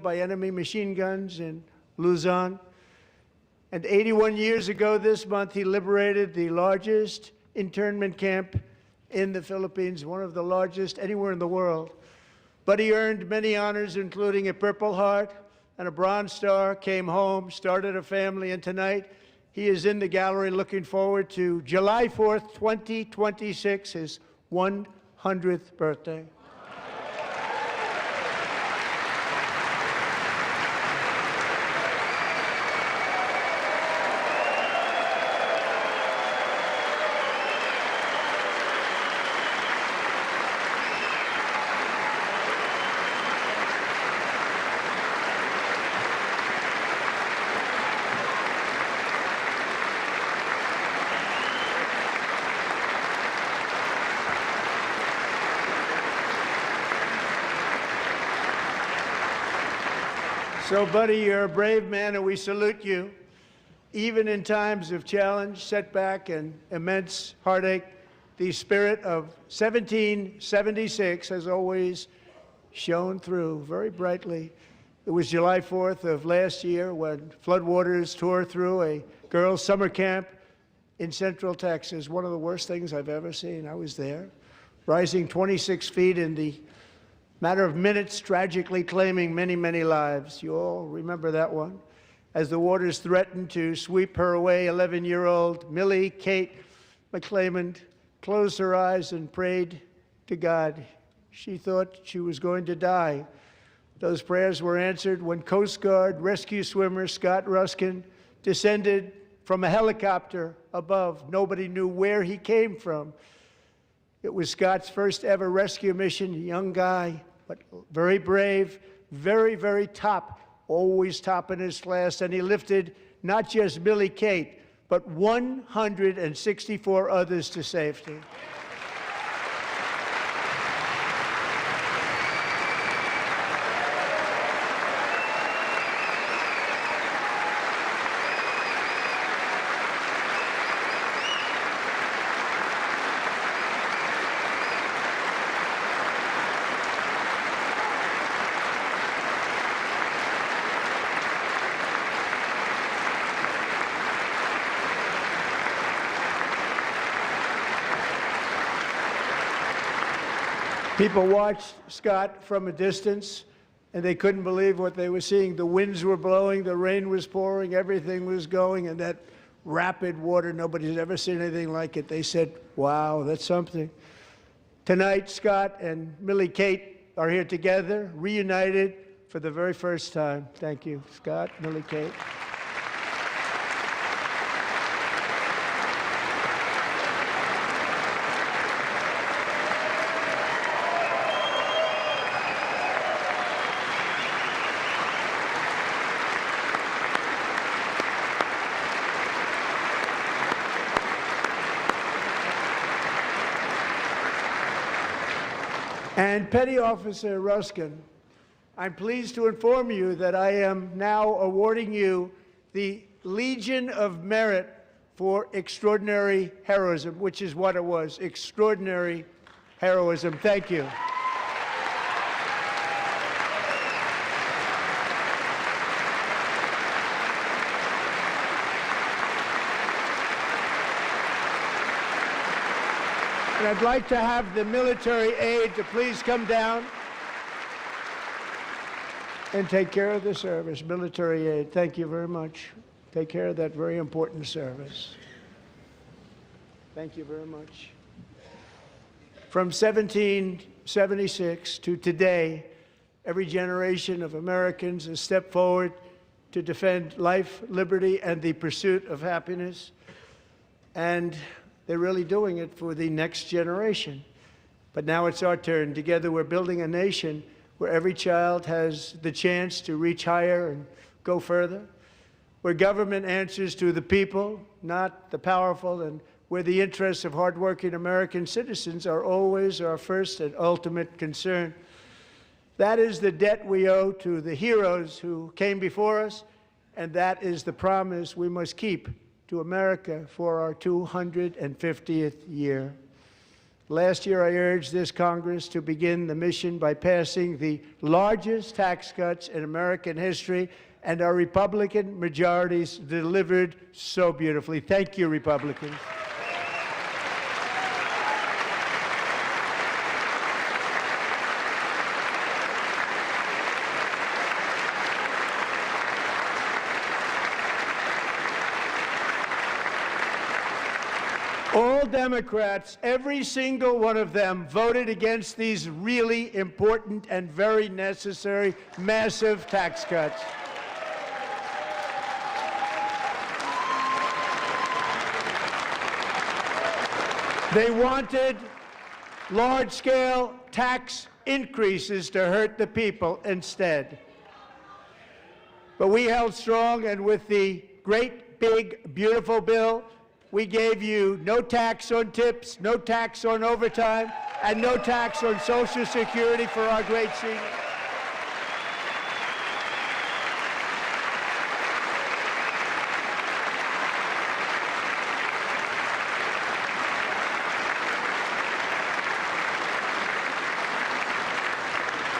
by enemy machine guns in Luzon. And 81 years ago this month, he liberated the largest internment camp in the Philippines, one of the largest anywhere in the world. But he earned many honors, including a Purple Heart and a Bronze Star, came home, started a family, and tonight he is in the gallery looking forward to July 4th, 2026, his 100th birthday. So, buddy, you're a brave man, and we salute you. Even in times of challenge, setback, and immense heartache, the spirit of 1776 has always shone through very brightly. It was July 4th of last year when floodwaters tore through a girls' summer camp in Central Texas, one of the worst things I've ever seen. I was there, rising 26 feet in the matter of minutes, tragically claiming many, many lives. You all remember that one. As the waters threatened to sweep her away, 11-year-old Millie Kate McClelland closed her eyes and prayed to God. She thought she was going to die. Those prayers were answered when Coast Guard rescue swimmer Scott Ruskin descended from a helicopter above. Nobody knew where he came from. It was Scott's first ever rescue mission, a young guy, but very brave, very, very top, always top in his class. And he lifted not just Millie Kate, but 164 others to safety. People watched Scott from a distance, and they couldn't believe what they were seeing. The winds were blowing, the rain was pouring, everything was going, and that rapid water, nobody's ever seen anything like it. They said, wow, that's something. Tonight, Scott and Millie Kate are here together, reunited for the very first time. Thank you, Scott, Millie Kate. And Petty Officer Ruskin, I'm pleased to inform you that I am now awarding you the Legion of Merit for extraordinary heroism, which is what it was, extraordinary heroism. Thank you. And I'd like to have the military aide to please come down and take care of the service. Military aide, thank you very much. Take care of that very important service. Thank you very much. From 1776 to today, every generation of Americans has stepped forward to defend life, liberty, and the pursuit of happiness. And they're really doing it for the next generation. But now it's our turn. Together we're building a nation where every child has the chance to reach higher and go further, where government answers to the people, not the powerful, and where the interests of hardworking American citizens are always our first and ultimate concern. That is the debt we owe to the heroes who came before us, and that is the promise we must keep to America for our 250th year. Last year, I urged this Congress to begin the mission by passing the largest tax cuts in American history, and our Republican majorities delivered so beautifully. Thank you, Republicans. All Democrats, every single one of them, voted against these really important and very necessary massive tax cuts. They wanted large-scale tax increases to hurt the people instead. But we held strong, and with the great, big, beautiful bill, we gave you no tax on tips, no tax on overtime, and no tax on Social Security for our great seniors.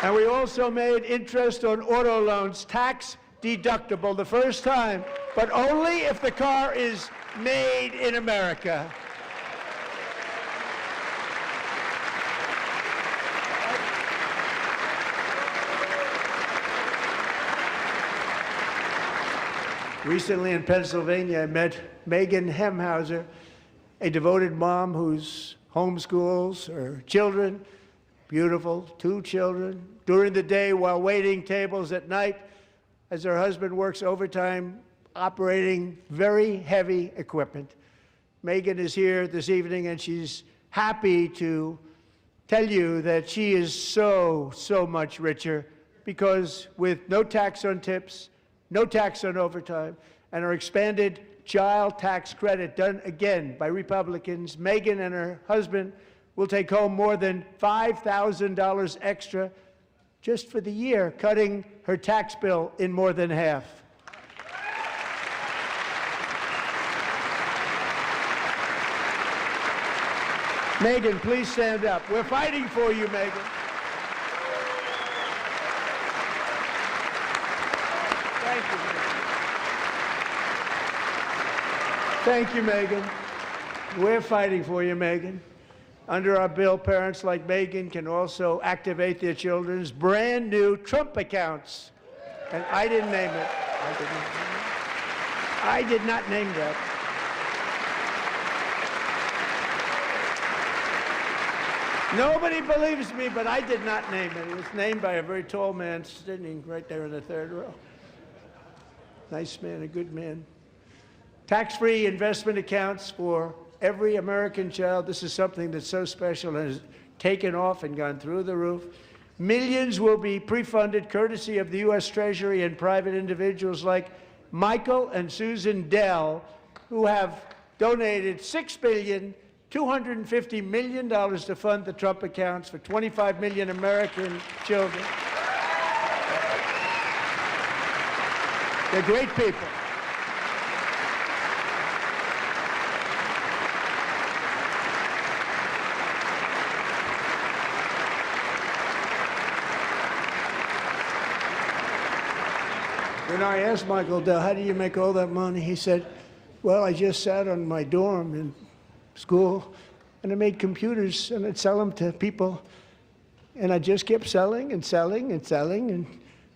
And we also made interest on auto loans tax deductible the first time, but only if the car is made in America. Recently in Pennsylvania, I met Megan Hemhauser, a devoted mom who's homeschools her children, beautiful, 2 children, during the day while waiting tables at night as her husband works overtime operating very heavy equipment. Megan is here this evening, and she's happy to tell you that she is so much richer because with no tax on tips, no tax on overtime, and our expanded child tax credit done again by Republicans, Megan and her husband will take home more than $5,000 extra just for the year, cutting her tax bill in more than half. Megan, please stand up. We're fighting for you, Megan. Thank you, Megan. Thank you, Megan. We're fighting for you, Megan. Under our bill, parents like Megan can also activate their children's brand new Trump accounts. And I didn't name it. I did not name that. Nobody believes me, but I did not name it. It was named by a very tall man sitting right there in the third row. Nice man, a good man. Tax-free investment accounts for every American child. This is something that's so special and has taken off and gone through the roof. Millions will be pre-funded courtesy of the U.S. Treasury and private individuals like Michael and Susan Dell, who have donated $6.25 billion to fund the Trump accounts for 25 million American children. They're great people. When I asked Michael Dell, how do you make all that money? He said, well, I just sat on my dorm in school, and I made computers, and I'd sell them to people, and I just kept selling and selling and selling, and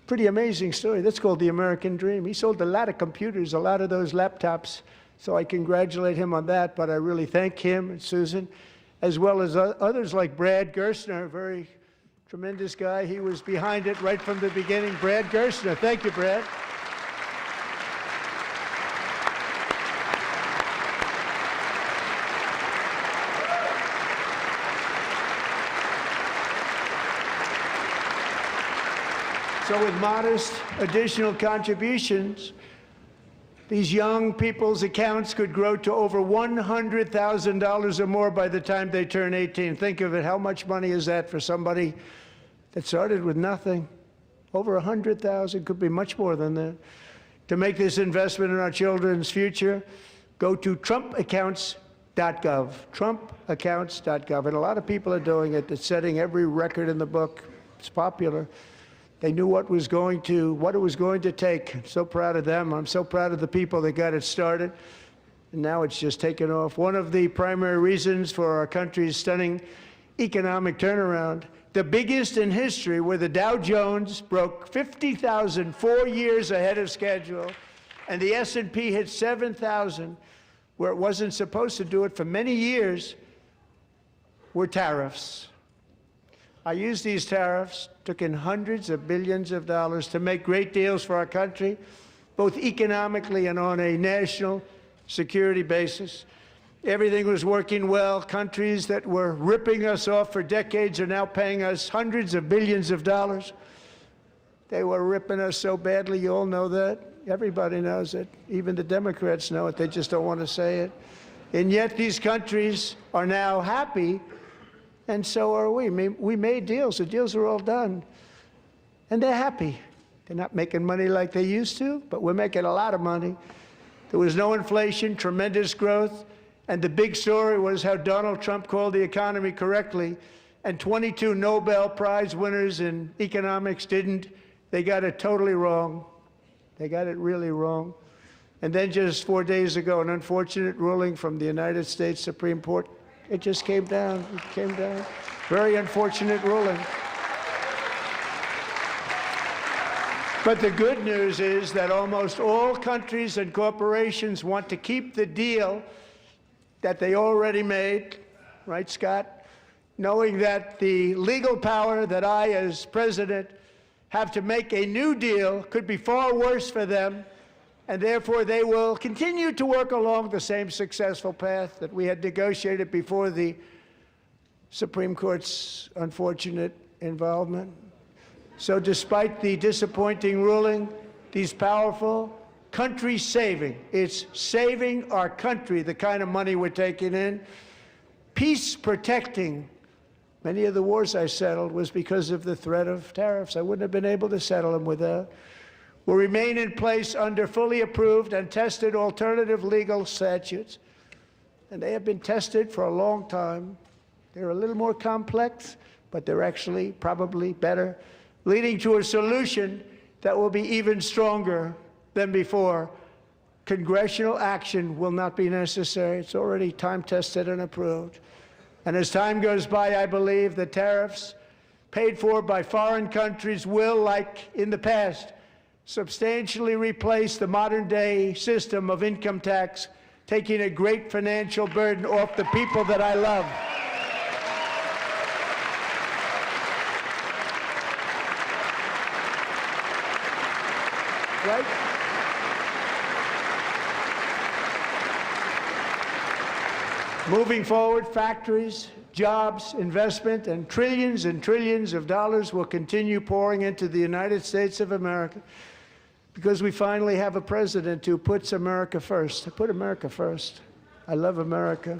pretty amazing story. That's called the American dream. He sold a lot of computers, a lot of those laptops, so I congratulate him on that, but I really thank him and Susan, as well as others like Brad Gerstner, a very tremendous guy. He was behind it right from the beginning. Brad Gerstner. Thank you, Brad. So with modest additional contributions, these young people's accounts could grow to over $100,000 or more by the time they turn 18. Think of it, how much money is that for somebody that started with nothing? Over 100,000, could be much more than that. To make this investment in our children's future, go to trumpaccounts.org. TrumpAccounts.gov, and a lot of people are doing it. It's setting every record in the book. It's popular. They knew what it was going to take. I'm so proud of them. I'm so proud of the people that got it started. And now it's just taken off. One of the primary reasons for our country's stunning economic turnaround, the biggest in history, where the Dow Jones broke 50,000 4 years ahead of schedule, and the S&P hit 7,000, where it wasn't supposed to do it for many years, were tariffs. I used these tariffs, took in hundreds of billions of dollars to make great deals for our country, both economically and on a national security basis. Everything was working well. Countries that were ripping us off for decades are now paying us hundreds of billions of dollars. They were ripping us so badly, you all know that. Everybody knows it. Even the Democrats know it. They just don't want to say it. And yet these countries are now happy, and so are we. We made deals. The deals are all done. And they're happy. They're not making money like they used to, but we're making a lot of money. There was no inflation, tremendous growth. And the big story was how Donald Trump called the economy correctly, and 22 Nobel Prize winners in economics didn't. They got it totally wrong. They got it really wrong. And then just 4 days ago, an unfortunate ruling from the United States Supreme Court. It just came down. It came down. Very unfortunate ruling. But the good news is that almost all countries and corporations want to keep the deal that they already made, right, Scott? Knowing that the legal power that I, as president, have to make a new deal could be far worse for them, and therefore they will continue to work along the same successful path that we had negotiated before the Supreme Court's unfortunate involvement. So despite the disappointing ruling, these powerful country-saving, it's saving our country, the kind of money we're taking in, peace-protecting. Many of the wars I settled was because of the threat of tariffs. I wouldn't have been able to settle them without. Will remain in place under fully approved and tested alternative legal statutes. And they have been tested for a long time. They're a little more complex, but they're actually probably better, leading to a solution that will be even stronger than before. Congressional action will not be necessary. It's already time-tested and approved. And as time goes by, I believe the tariffs paid for by foreign countries will, like in the past, substantially replace the modern-day system of income tax, taking a great financial burden off the people that I love. Right? Moving forward, factories, jobs, investment, and trillions of dollars will continue pouring into the United States of America because we finally have a president who puts America first. I put America first. I love America.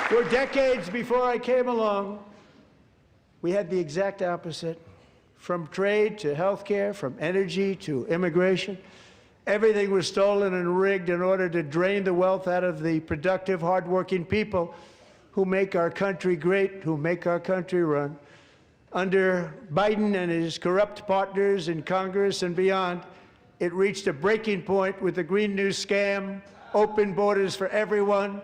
For decades before I came along, we had the exact opposite. From trade to healthcare, from energy to immigration, everything was stolen and rigged in order to drain the wealth out of the productive, hardworking people who make our country great, who make our country run. Under Biden and his corrupt partners in Congress and beyond, it reached a breaking point with the Green New scam, open borders for everyone.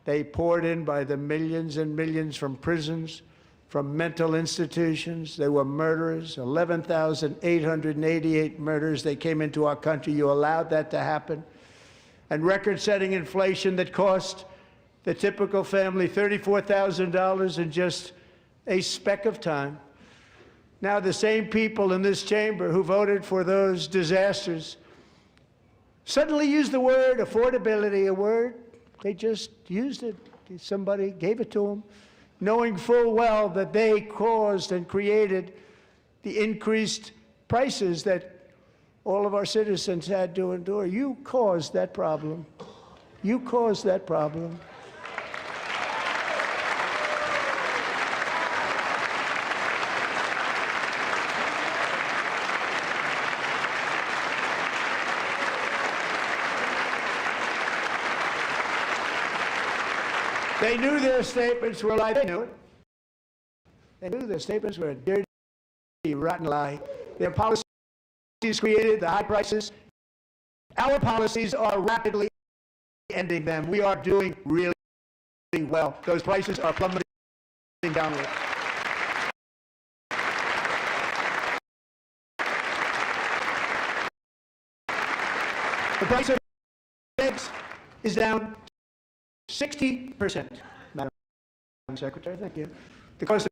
They poured in by the millions and millions from prisons, from mental institutions. They were murderers, 11,888 murders. They came into our country. You allowed that to happen. And record-setting inflation that cost the typical family $34,000 in just a speck of time. Now the same people in this chamber who voted for those disasters suddenly use the word affordability, a word. They just used it. Somebody gave it to them, knowing full well that they caused and created the increased prices that all of our citizens had to endure. You caused that problem. You caused that problem. They knew their statements were a lie. They knew it. They knew their statements were a dirty, rotten lie. Their policies created the high prices. Our policies are rapidly ending them. We are doing really well. Those prices are plummeting downward. The price of eggs is down 60%, Madam Secretary. Thank you. The cost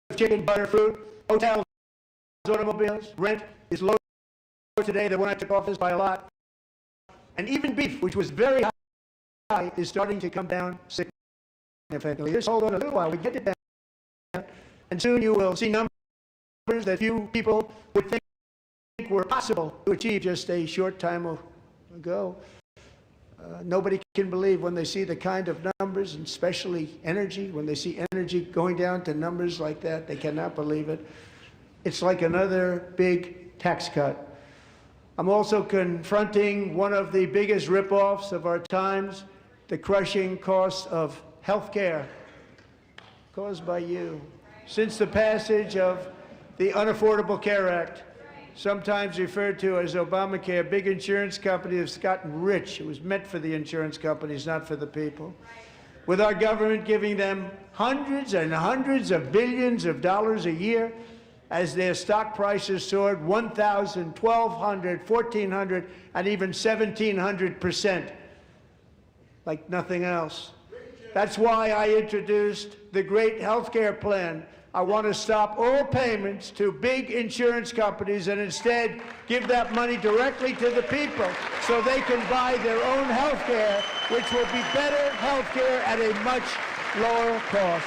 of chicken, butter, fruit, hotels, automobiles, rent is lower today than when I took office by a lot. And even beef, which was very high, is starting to come down significantly. Just hold on a little while, we get it down. And soon you will see numbers that few people would think were possible to achieve just a short time ago. Nobody can believe when they see the kind of numbers, and especially energy, when they see energy going down to numbers like that, they cannot believe it. It's like another big tax cut. I'm also confronting one of the biggest ripoffs of our times, the crushing cost of health care caused by you. Since the passage of the Unaffordable Care Act, sometimes referred to as Obamacare, big insurance companies have gotten rich. It was meant for the insurance companies, not for the people. With our government giving them hundreds and hundreds of billions of dollars a year as their stock prices soared 1,000, 1,200, 1,400, and even 1,700%, like nothing else. That's why I introduced the great health care plan. I want to stop all payments to big insurance companies and instead give that money directly to the people so they can buy their own health care, which will be better health care at a much lower cost.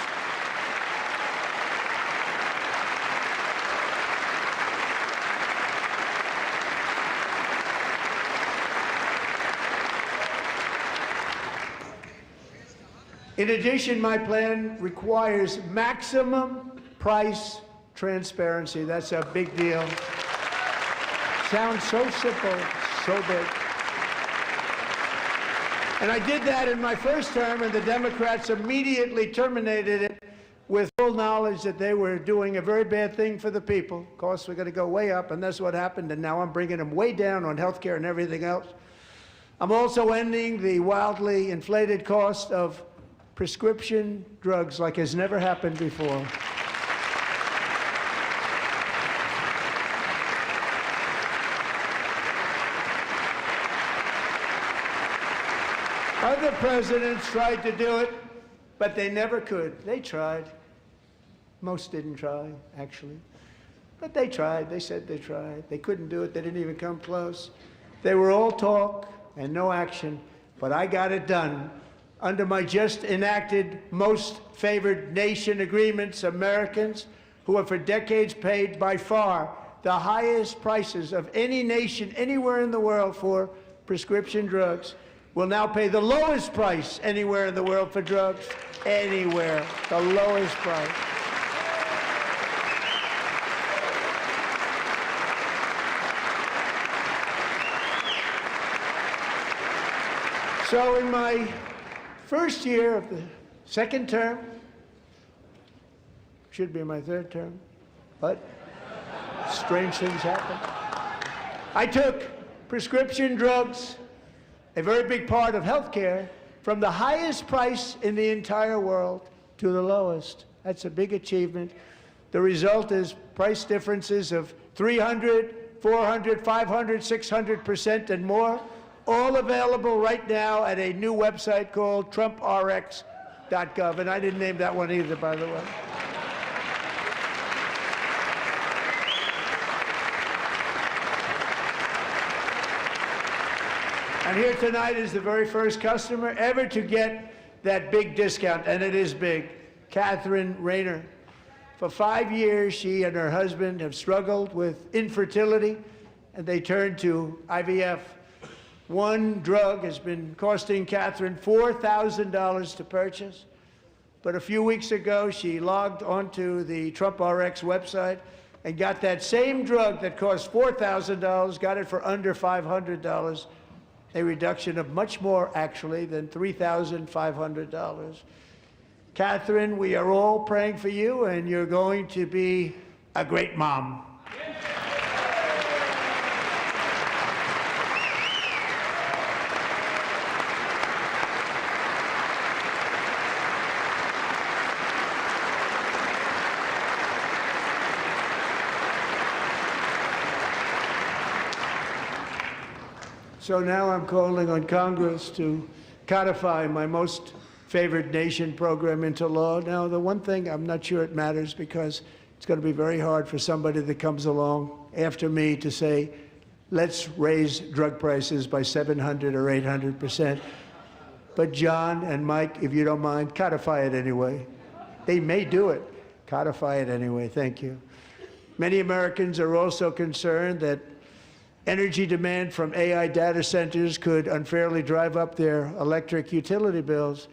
In addition, my plan requires maximum price transparency. That's a big deal. Sounds so simple, so big. And I did that in my first term, and the Democrats immediately terminated it with full knowledge that they were doing a very bad thing for the people. Costs were going to go way up, and that's what happened, and now I'm bringing them way down on health care and everything else. I'm also ending the wildly inflated cost of prescription drugs like has never happened before. Other presidents tried to do it, but they never could. They tried. Most didn't try, actually. But they tried. They said they tried. They couldn't do it. They didn't even come close. They were all talk and no action, but I got it done. Under my just enacted most favored nation agreements, Americans who have for decades paid by far the highest prices of any nation anywhere in the world for prescription drugs will now pay the lowest price anywhere in the world for drugs. Anywhere, the lowest price. So in my first year of the second term, should be my third term, but strange things happen. I took prescription drugs, a very big part of health care, from the highest price in the entire world to the lowest. That's a big achievement. The result is price differences of 300, 400, 500, 600% and more, all available right now at a new website called TrumpRx.gov. And I didn't name that one either, by the way. And here tonight is the very first customer ever to get that big discount, and it is big, Catherine Rayner. For 5 years, she and her husband have struggled with infertility, and they turned to IVF. One drug has been costing Catherine $4,000 to purchase, but a few weeks ago, she logged onto the TrumpRx website and got that same drug that cost $4,000, got it for under $500. a reduction of much more, actually, than $3,500. Catherine, we are all praying for you, and you're going to be a great mom. So now I'm calling on Congress to codify my most favored nation program into law. Now, the one thing, I'm not sure it matters because it's going to be very hard for somebody that comes along after me to say, let's raise drug prices by 700 or 800%. But John and Mike, if you don't mind, codify it anyway. They may do it. Codify it anyway. Thank you. Many Americans are also concerned that energy demand from AI data centers could unfairly drive up their electric utility bills.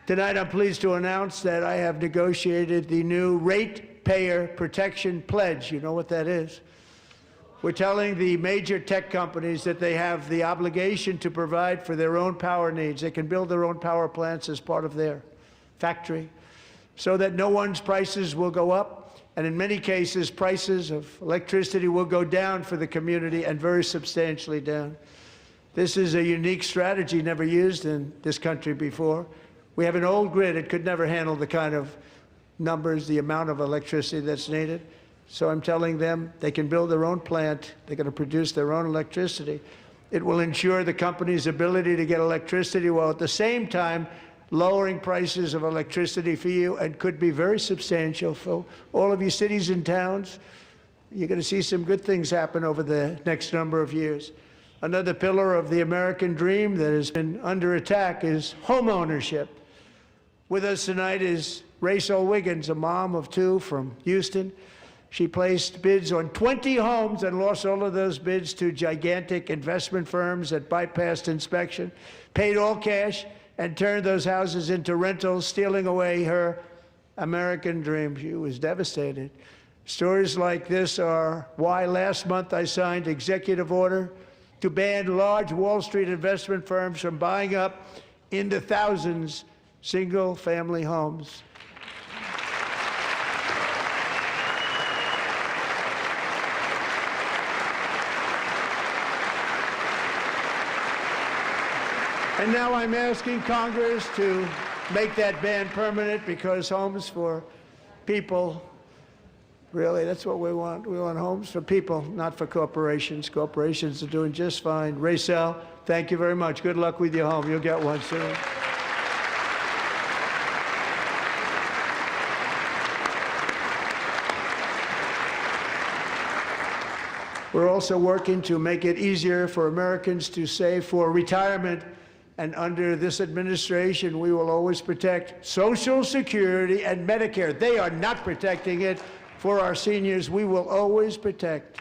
Tonight, I'm pleased to announce that I have negotiated the new Ratepayer Protection Pledge. You know what that is? We're telling the major tech companies that they have the obligation to provide for their own power needs. They can build their own power plants as part of their factory so that no one's prices will go up. And in many cases, prices of electricity will go down for the community, and very substantially down. This is a unique strategy never used in this country before. We have an old grid. It could never handle the kind of numbers, the amount of electricity that's needed. So I'm telling them they can build their own plant. They're going to produce their own electricity. It will ensure the company's ability to get electricity while at the same time lowering prices of electricity for you, and could be very substantial for all of you cities and towns. You're going to see some good things happen over the next number of years. Another pillar of the American dream that has been under attack is home ownership. With us tonight is Rachel Wiggins, a mom of two from Houston. She placed bids on 20 homes and lost all of those bids to gigantic investment firms that bypassed inspection, paid all cash, and turned those houses into rentals, stealing away her American dream. She was devastated. Stories like this are why last month I signed executive order to ban large Wall Street investment firms from buying up into thousands single-family homes. And now I'm asking Congress to make that ban permanent, because homes for people, really, that's what we want. We want homes for people, not for corporations. Corporations are doing just fine. Rachel, thank you very much. Good luck with your home. You'll get one soon. We're also working to make it easier for Americans to save for retirement. And under this administration, we will always protect Social Security and Medicare. They are not protecting it for our seniors. We will always protect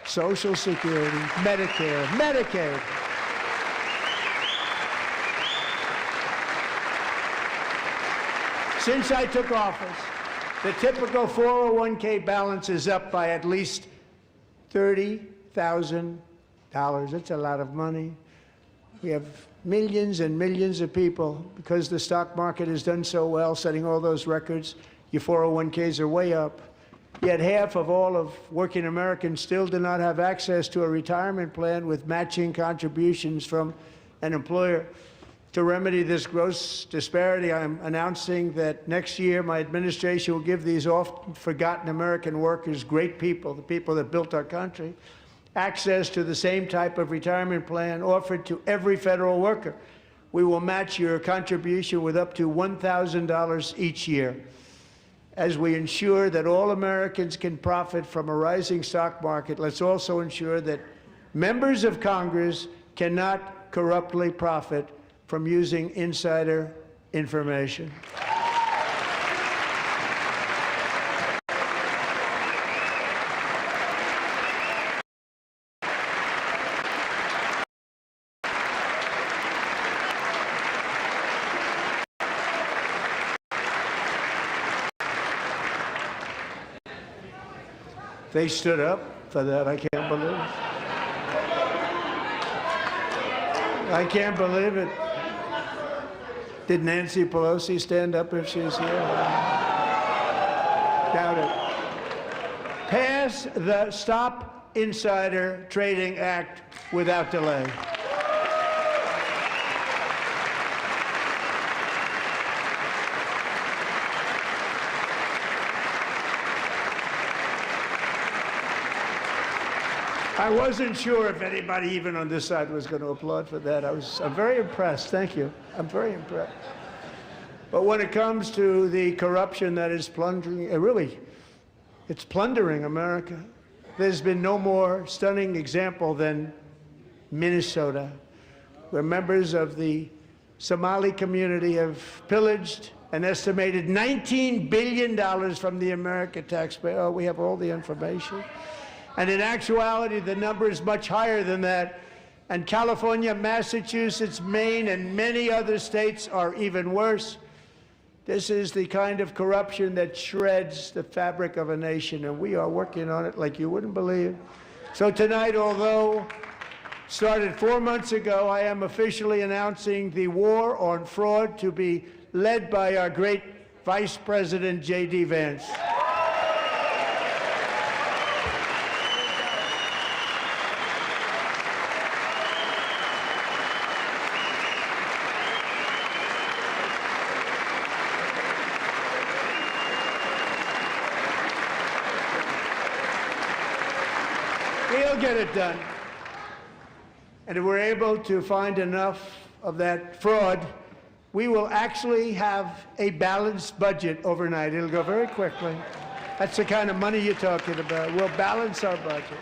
Social Security, Medicare, Medicaid. Since I took office, the typical 401k balance is up by at least $30,000. That's a lot of money. We have millions and millions of people, because the stock market has done so well, setting all those records. Your 401ks are way up. Yet half of all of working Americans still do not have access to a retirement plan with matching contributions from an employer. To remedy this gross disparity, I'm announcing that next year my administration will give these often forgotten American workers, great people, the people that built our country, access to the same type of retirement plan offered to every federal worker. We will match your contribution with up to $1,000 each year. As we ensure that all Americans can profit from a rising stock market, let's also ensure that members of Congress cannot corruptly profit from using insider information. They stood up for that. I can't believe it. I can't believe it. Did Nancy Pelosi stand up if she's here? Doubt it. Pass the Stop Insider Trading Act without delay. I wasn't sure if anybody even on this side was going to applaud for that. I'm very impressed. Thank you. I'm very impressed. But when it comes to the corruption that is plundering, it's plundering America. There's been no more stunning example than Minnesota, where members of the Somali community have pillaged an estimated $19 billion from the American taxpayer. Oh, we have all the information. And in actuality, the number is much higher than that. And California, Massachusetts, Maine, and many other states are even worse. This is the kind of corruption that shreds the fabric of a nation, and we are working on it like you wouldn't believe. So tonight, although started 4 months ago, I am officially announcing the war on fraud to be led by our great Vice President, J.D. Vance. We'll get it done. And if we're able to find enough of that fraud, we will actually have a balanced budget overnight. It'll go very quickly. That's the kind of money you're talking about. We'll balance our budget.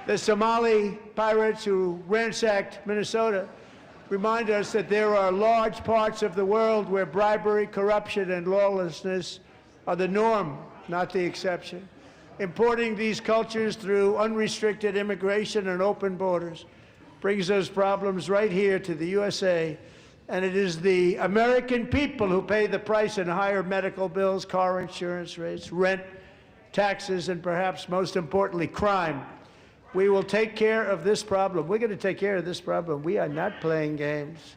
The Somali pirates who ransacked Minnesota remind us that there are large parts of the world where bribery, corruption, and lawlessness are the norm, not the exception. Importing these cultures through unrestricted immigration and open borders brings those problems right here to the USA. And it is the American people who pay the price in higher medical bills, car insurance rates, rent, taxes, and perhaps most importantly, crime. We will take care of this problem. We're going to take care of this problem. We are not playing games.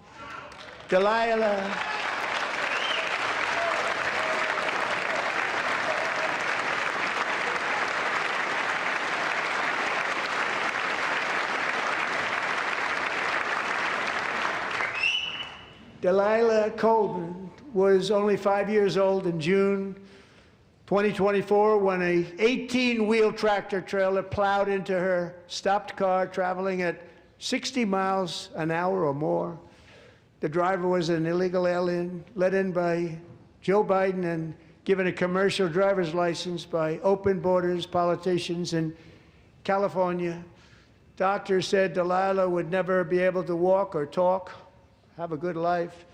Delilah. Delilah Coleman was only 5 years old in June 2024 when a 18-wheel tractor trailer plowed into her stopped car traveling at 60 miles an hour or more. The driver was an illegal alien let in by Joe Biden and given a commercial driver's license by open borders politicians in California. Doctors said Delilah would never be able to walk or talk, have a good life.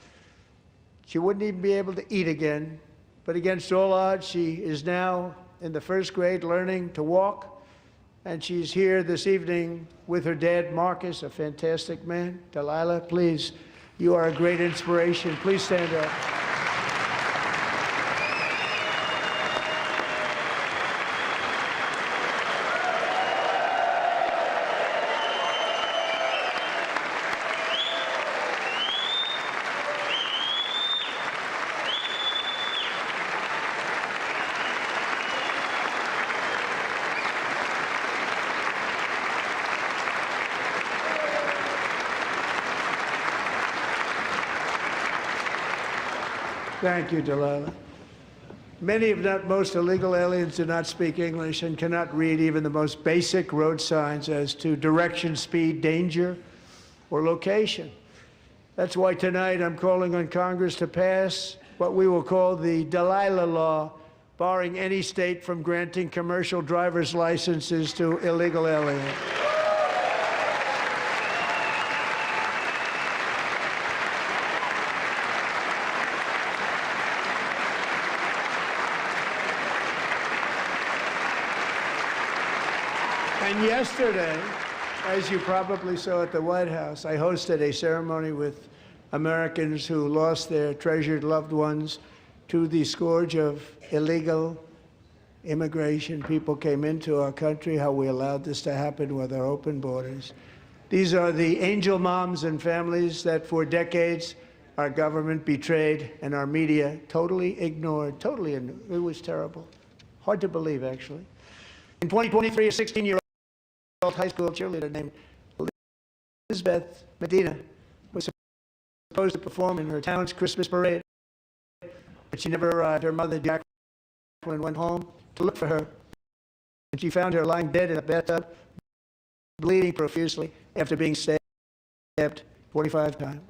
She wouldn't even be able to eat again. But against all odds, she is now in the first grade learning to walk. And she's here this evening with her dad, Marcus, a fantastic man. Delilah, please, you are a great inspiration. Please stand up. Thank you, Delilah. Many, if not most, illegal aliens do not speak English and cannot read even the most basic road signs as to direction, speed, danger, or location. That's why tonight I'm calling on Congress to pass what we will call the Delilah Law, barring any state from granting commercial driver's licenses to illegal aliens. And yesterday, as you probably saw at the White House, I hosted a ceremony with Americans who lost their treasured loved ones to the scourge of illegal immigration. People came into our country, how we allowed this to happen with our open borders. These are the angel moms and families that for decades our government betrayed and our media totally ignored. Totally ignored. It was terrible. Hard to believe, actually. In 2023, a 16-year-old high school cheerleader named Elizabeth Medina was supposed to perform in her town's Christmas parade, but she never arrived. Her mother, Jacqueline, went home to look for her, and she found her lying dead in a bathtub, bleeding profusely after being stabbed 45 times.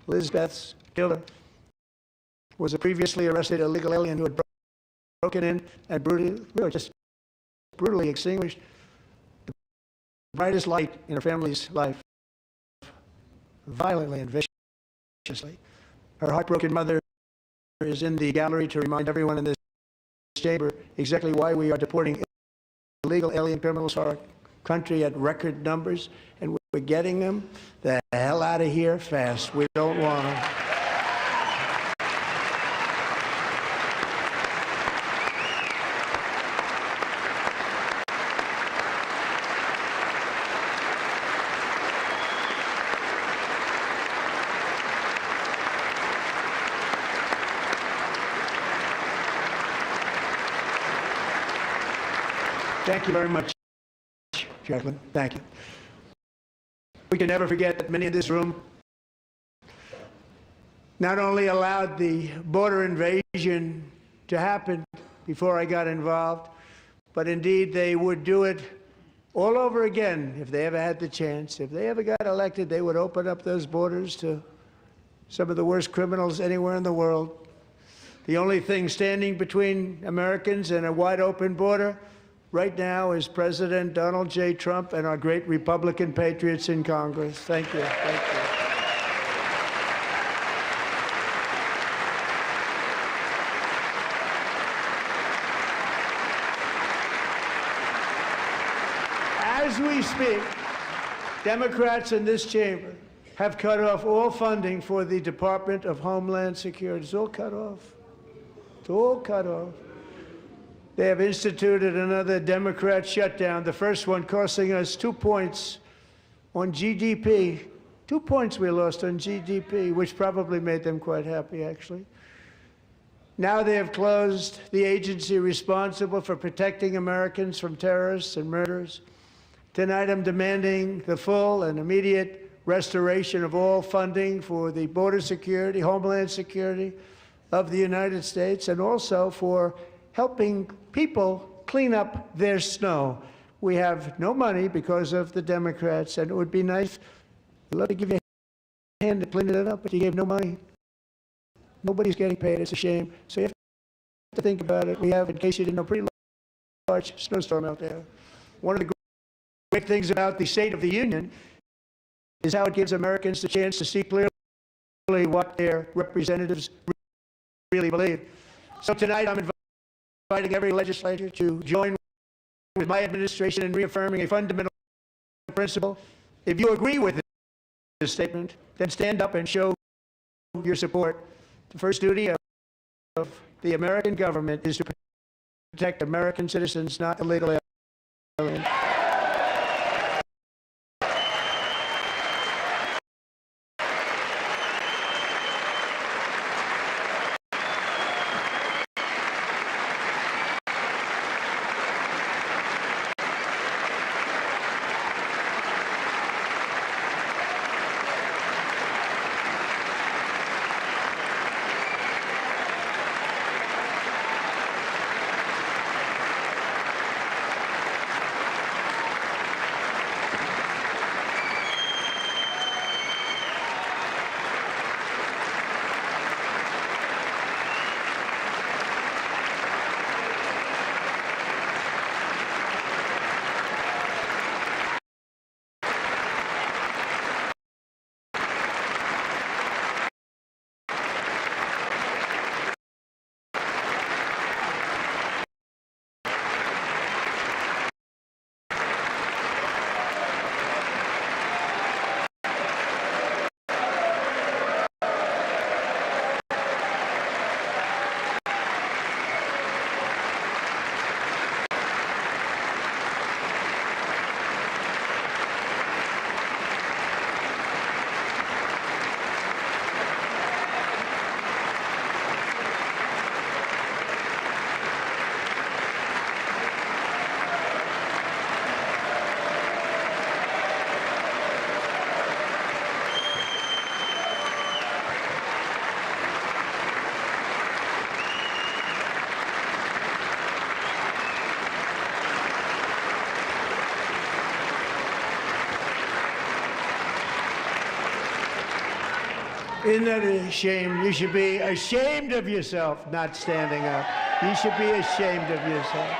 Elizabeth's killer was a previously arrested illegal alien who had broken in and brutally extinguished the brightest light in her family's life, violently and viciously. Her heartbroken mother is in the gallery to remind everyone in this chamber exactly why we are deporting illegal alien criminals to our country at record numbers, and we're getting them the hell out of here fast. We don't want them. Thank you very much, Jacqueline. Thank you. We can never forget that many in this room not only allowed the border invasion to happen before I got involved, but indeed they would do it all over again if they ever had the chance. If they ever got elected, they would open up those borders to some of the worst criminals anywhere in the world. The only thing standing between Americans and a wide open border right now is President Donald J. Trump and our great Republican patriots in Congress. Thank you. Thank you. As we speak, Democrats in this chamber have cut off all funding for the Department of Homeland Security. It's all cut off. It's all cut off. They have instituted another Democrat shutdown, the first one costing us 2 points on GDP. 2 points we lost on GDP, which probably made them quite happy, actually. Now they have closed the agency responsible for protecting Americans from terrorists and murderers. Tonight I'm demanding the full and immediate restoration of all funding for the border security, homeland security of the United States, and also for helping people clean up their snow. We have no money because of the Democrats, and it would be nice, I'd love to give you a hand to clean it up, but you gave no money. Nobody's getting paid. It's a shame. So you have to think about it. We have, in case you didn't know, pretty large snowstorm out there. One of the great things about the State of the Union is how it gives Americans the chance to see clearly what their representatives really believe. So tonight I'm inviting every legislator to join with my administration in reaffirming a fundamental principle. If you agree with this statement, then stand up and show your support. The first duty of the American government is to protect American citizens, not illegal aliens. Isn't that a shame? You should be ashamed of yourself not standing up. You should be ashamed of yourself.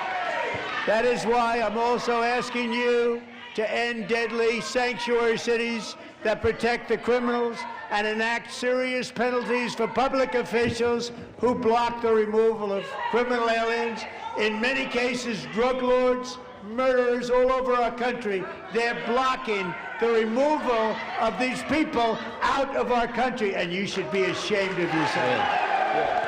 That is why I'm also asking you to end deadly sanctuary cities that protect the criminals and enact serious penalties for public officials who block the removal of criminal aliens. In many cases, drug lords, murderers all over our country, they're blocking the removal of these people out of our country, and you should be ashamed of yourself. Yeah.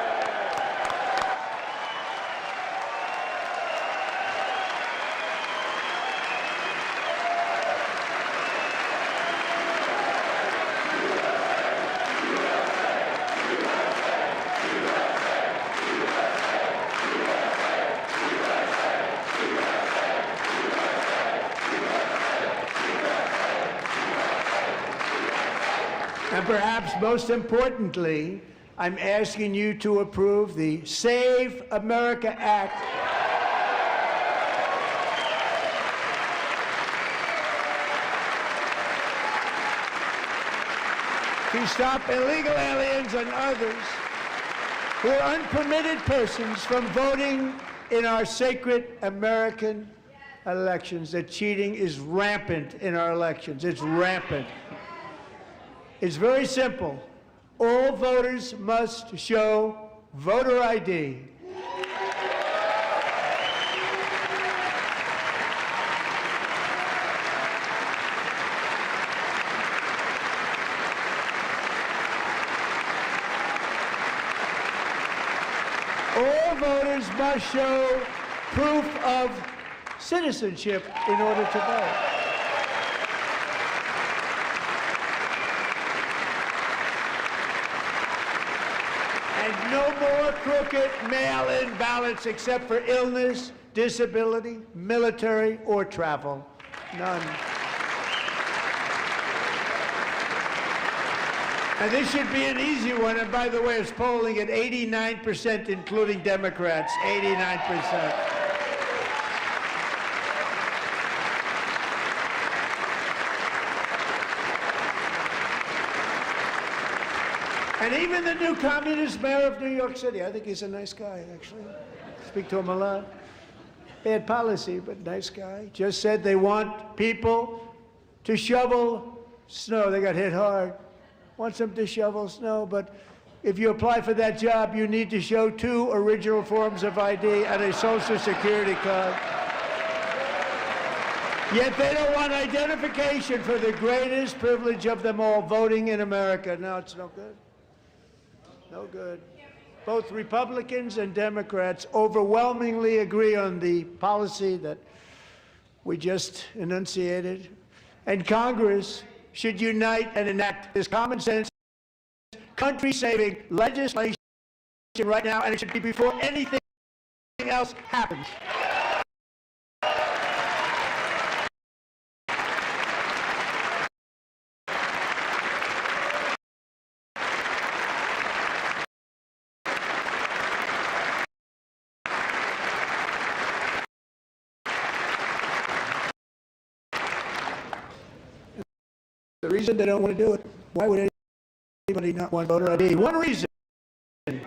And perhaps most importantly, I'm asking you to approve the Save America Act. To stop illegal aliens and others who are unpermitted persons from voting in our sacred American elections. That cheating is rampant in our elections. It's rampant. It's very simple. All voters must show voter ID. All voters must show proof of citizenship in order to vote. And no more crooked mail-in ballots except for illness, disability, military, or travel. None. And this should be an easy one. And by the way, it's polling at 89%, including Democrats. 89%. And even the new communist mayor of New York City, I think he's a nice guy, actually. Speak to him a lot. Bad policy, but nice guy. Just said they want people to shovel snow. They got hit hard. Wants them to shovel snow, but if you apply for that job, you need to show 2 original forms of ID and a Social Security card. Yet they don't want identification for the greatest privilege of them all, voting in America. No, it's no good. No good. Both Republicans and Democrats overwhelmingly agree on the policy that we just enunciated. And Congress should unite and enact this common sense, country-saving legislation right now, and it should be before anything else happens. The reason they don't want to do it, why would anybody not want voter ID? One reason,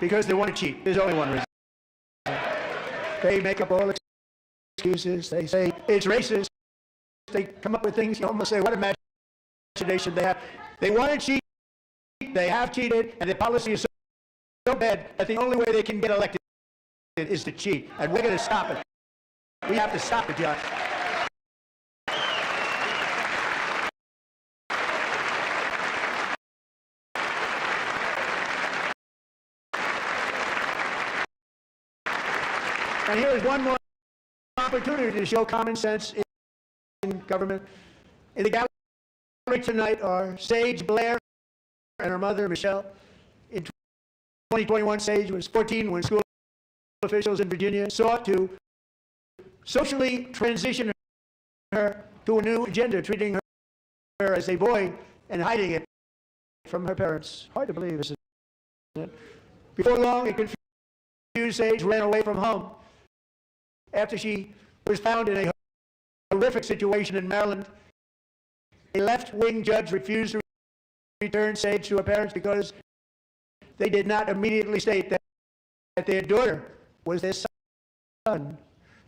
because they want to cheat. There's only one reason. They make up all excuses. They say it's racist. They come up with things, you almost say, what imagination they have. They want to cheat. They have cheated, and their policy is so bad that the only way they can get elected is to cheat. And we're going to stop it. We have to stop it, John. And here is one more opportunity to show common sense in government. In the gallery tonight are Sage Blair and her mother, Michelle. In 2021, Sage was 14 when school officials in Virginia sought to socially transition her to a new gender, treating her as a boy and hiding it from her parents. Hard to believe, isn't it? Before long, a confused Sage ran away from home. After she was found in a horrific situation in Maryland, a left-wing judge refused to returned Sage to her parents because they did not immediately state that their daughter was their son.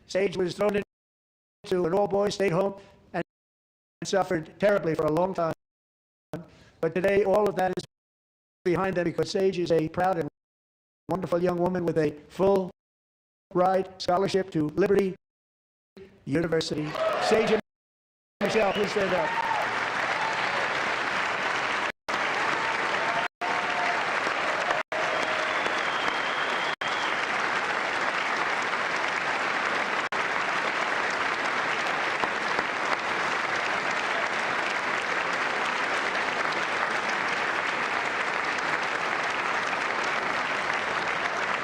Sage was thrown into an all-boys state home and suffered terribly for a long time. But today, all of that is behind them because Sage is a proud and wonderful young woman with a full ride scholarship to Liberty University. Sage and Michelle, please stand up.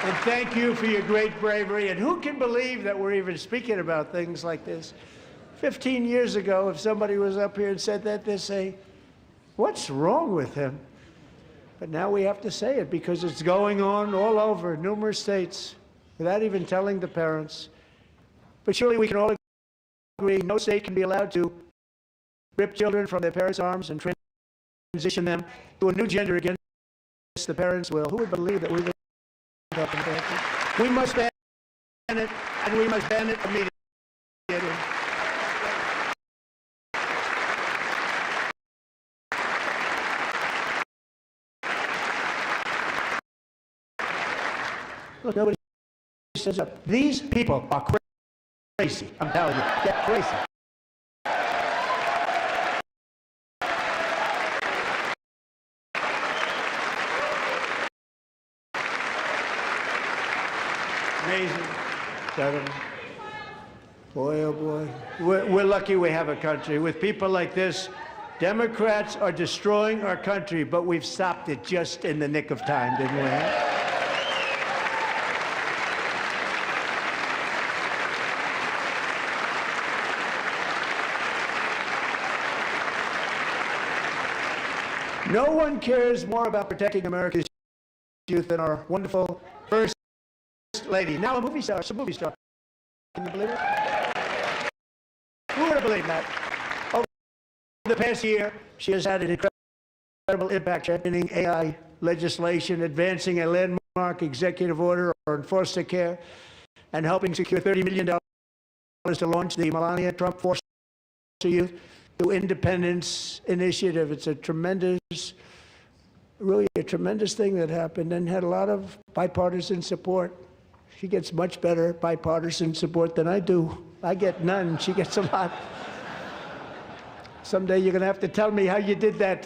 And thank you for your great bravery. And who can believe that we're even speaking about things like this? 15 years ago, if somebody was up here and said that, they'd say, what's wrong with him? But now we have to say it because it's going on all over numerous states without even telling the parents. But surely we can all agree no state can be allowed to rip children from their parents' arms and transition them to a new gender against the parents' will. Who would believe that we would? We must ban it, and we must ban it immediately. Look, nobody says up. These people are crazy. I'm telling you, they're crazy. Amazing. Boy, oh boy. We're lucky we have a country. With people like this, Democrats are destroying our country, but we've stopped it just in the nick of time, didn't we? No one cares more about protecting America's youth than our wonderful First Lady. Now a movie star. She's a movie star. Can you believe it? Who would have believed that? Over the past year, she has had an incredible impact championing AI legislation, advancing a landmark executive order on foster care, and helping secure $30 million to launch the Melania Trump Foster Youth to Independence Initiative. It's a tremendous, really a tremendous thing that happened and had a lot of bipartisan support. She gets much better bipartisan support than I do. I get none. She gets a lot. Someday you're going to have to tell me how you did that.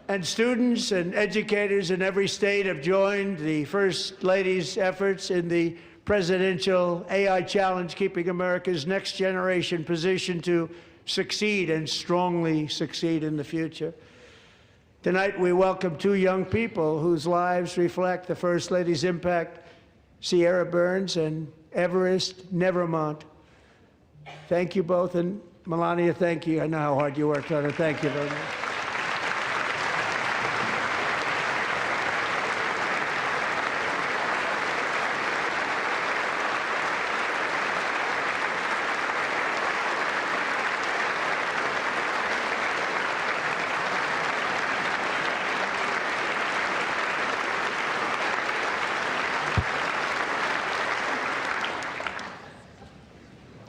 And students and educators in every state have joined the First Lady's efforts in the presidential AI challenge, keeping America's next generation positioned to succeed and strongly succeed in the future. Tonight we welcome two young people whose lives reflect the First Lady's impact, Sierra Burns and Everest Nevermont. Thank you both, and Melania, thank you. I know how hard you worked on it. Thank you very much.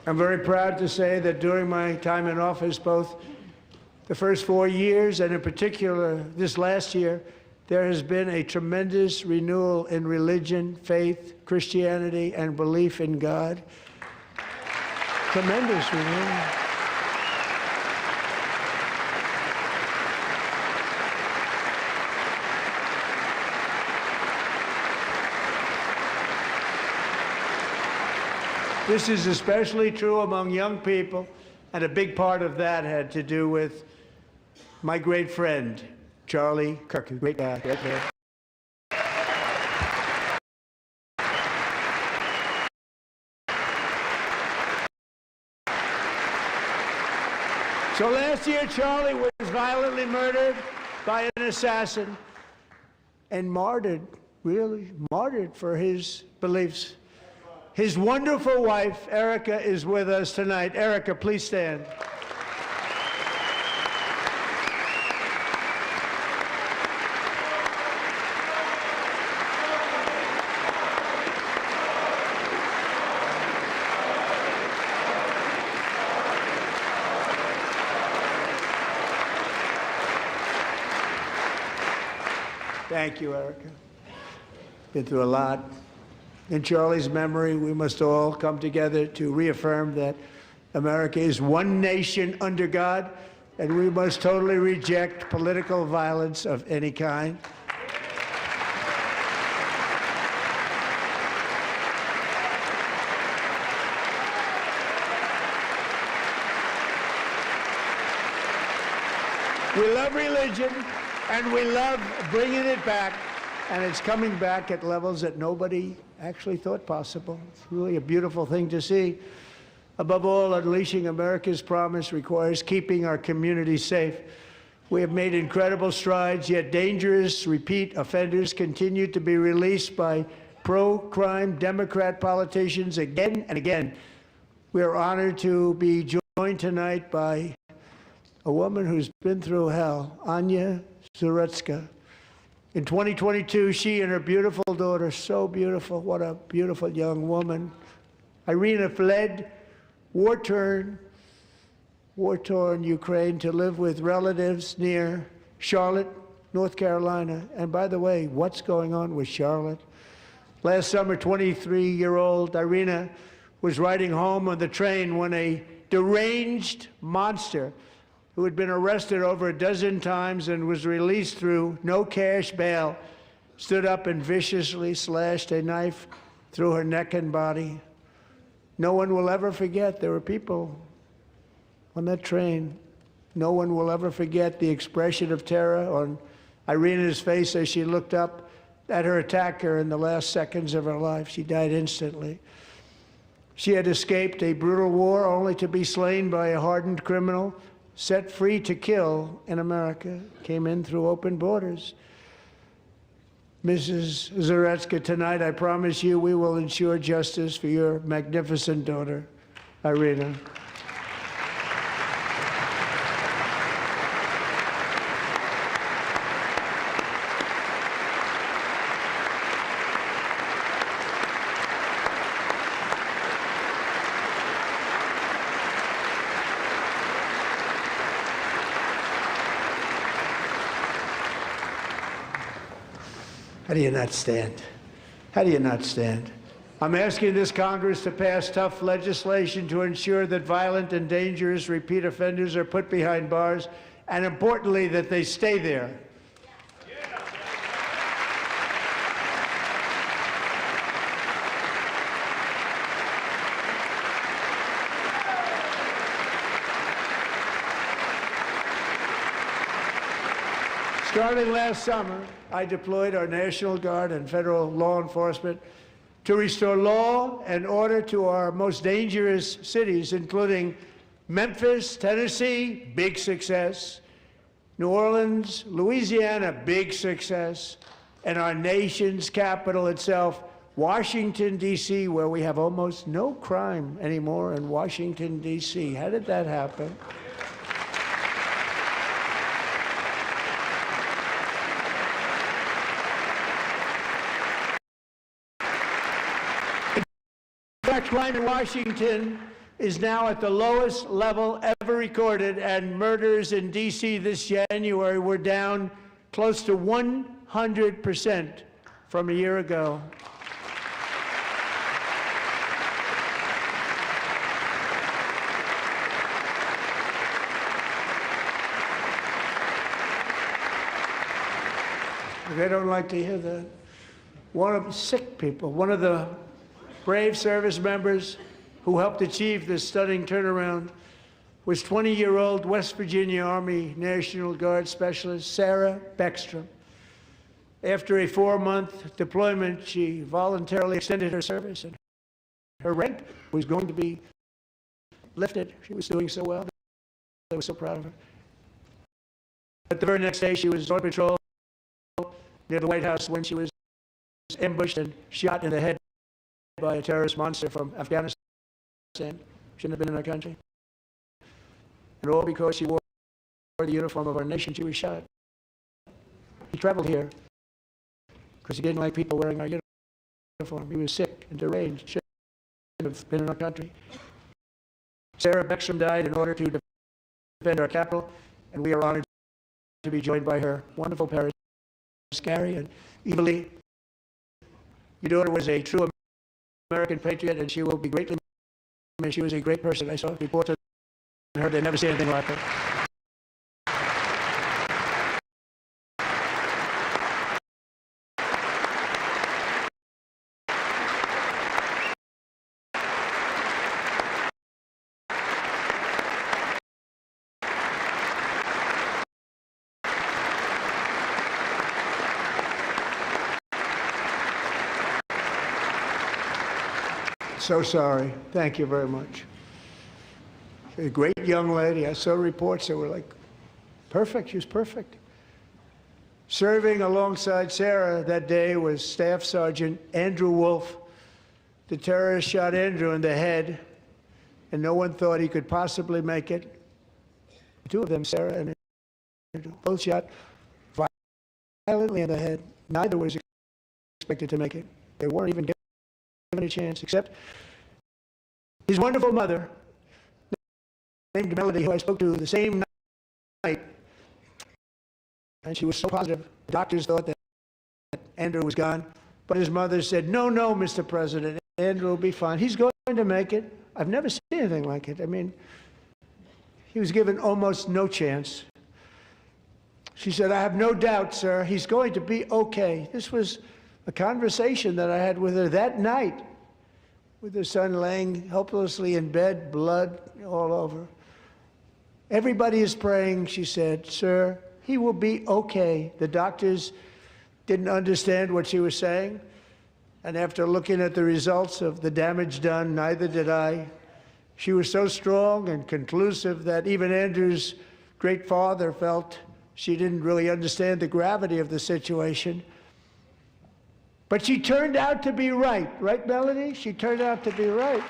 I'm very proud to say that during my time in office, both the first 4 years and in particular this last year, there has been a tremendous renewal in religion, faith, Christianity, and belief in God. Tremendous renewal. This is especially true among young people, and a big part of that had to do with my great friend, Charlie Kirk, a great guy. Right there. So last year, Charlie was violently murdered by an assassin and martyred, really martyred for his beliefs. His wonderful wife, Erica, is with us tonight. Erica, please stand. Thank you, Erica. Been through a lot. In Charlie's memory, we must all come together to reaffirm that America is one nation under God, and we must totally reject political violence of any kind. We love religion, and we love bringing it back, and it's coming back at levels that nobody actually thought possible. It's really a beautiful thing to see. Above all, unleashing America's promise requires keeping our communities safe. We have made incredible strides, yet dangerous repeat offenders continue to be released by pro-crime Democrat politicians again and again. We are honored to be joined tonight by a woman who's been through hell, Anya Zuretska. In 2022, she and her beautiful daughter, so beautiful, what a beautiful young woman, Irina, fled war-torn Ukraine to live with relatives near Charlotte, North Carolina. And by the way, what's going on with Charlotte? Last summer, 23-year-old Irina was riding home on the train when a deranged monster who had been arrested over a dozen times and was released through no cash bail, stood up and viciously slashed a knife through her neck and body. No one will ever forget. There were people on that train. No one will ever forget the expression of terror on Irina's face as she looked up at her attacker in the last seconds of her life. She died instantly. She had escaped a brutal war only to be slain by a hardened criminal, set free to kill in America, came in through open borders. Mrs. Zuretska, tonight I promise you we will ensure justice for your magnificent daughter, Irina. How do you not stand? How do you not stand? I'm asking this Congress to pass tough legislation to ensure that violent and dangerous repeat offenders are put behind bars, and importantly, that they stay there. Starting last summer, I deployed our National Guard and federal law enforcement to restore law and order to our most dangerous cities, including Memphis, Tennessee, big success, New Orleans, Louisiana, big success, and our nation's capital itself, Washington, D.C., where we have almost no crime anymore in Washington, D.C. How did that happen? Crime in Washington is now at the lowest level ever recorded, and murders in D.C. this January were down close to 100% from a year ago. They don't like to hear that. One of the sick people, one of the brave service members who helped achieve this stunning turnaround was 20-year-old West Virginia Army National Guard Specialist Sarah Beckstrom. After a 4-month deployment, she voluntarily extended her service, and her rank was going to be lifted. She was doing so well. I was so proud of her. But the very next day, she was on patrol near the White House when she was ambushed and shot in the head by a terrorist monster from Afghanistan. Shouldn't have been in our country. And all because she wore the uniform of our nation, she was shot. He traveled here because he didn't like people wearing our uniform. He was sick and deranged, shouldn't have been in our country. Sarah Beckstrom died in order to defend our capital, and we are honored to be joined by her wonderful parents scary. And you believe your daughter was a true American patriot, and she will be greatly missed. She was a great person. I saw reports on her. They never see anything like her. So sorry. Thank you very much. A great young lady. I saw reports that were like perfect. She was perfect. Serving alongside Sarah that day was Staff Sergeant Andrew Wolf. The terrorist shot Andrew in the head, and no one thought he could possibly make it. The two of them, Sarah and Andrew, both shot violently in the head. Neither was expected to make it. They weren't even given a chance, except his wonderful mother, named Melody, who I spoke to the same night, and she was so positive. The doctors thought that Andrew was gone, but his mother said, no, Mr. President, Andrew will be fine. He's going to make it. I've never seen anything like it. I mean, he was given almost no chance. She said, I have no doubt, sir, he's going to be okay. This was a conversation that I had with her that night, with her son laying helplessly in bed, blood all over. Everybody is praying, she said, sir, he will be okay. The doctors didn't understand what she was saying, and after looking at the results of the damage done, neither did I. She was so strong and conclusive that even Andrew's great father felt she didn't really understand the gravity of the situation. But she turned out to be right. Right, Melody? She turned out to be right.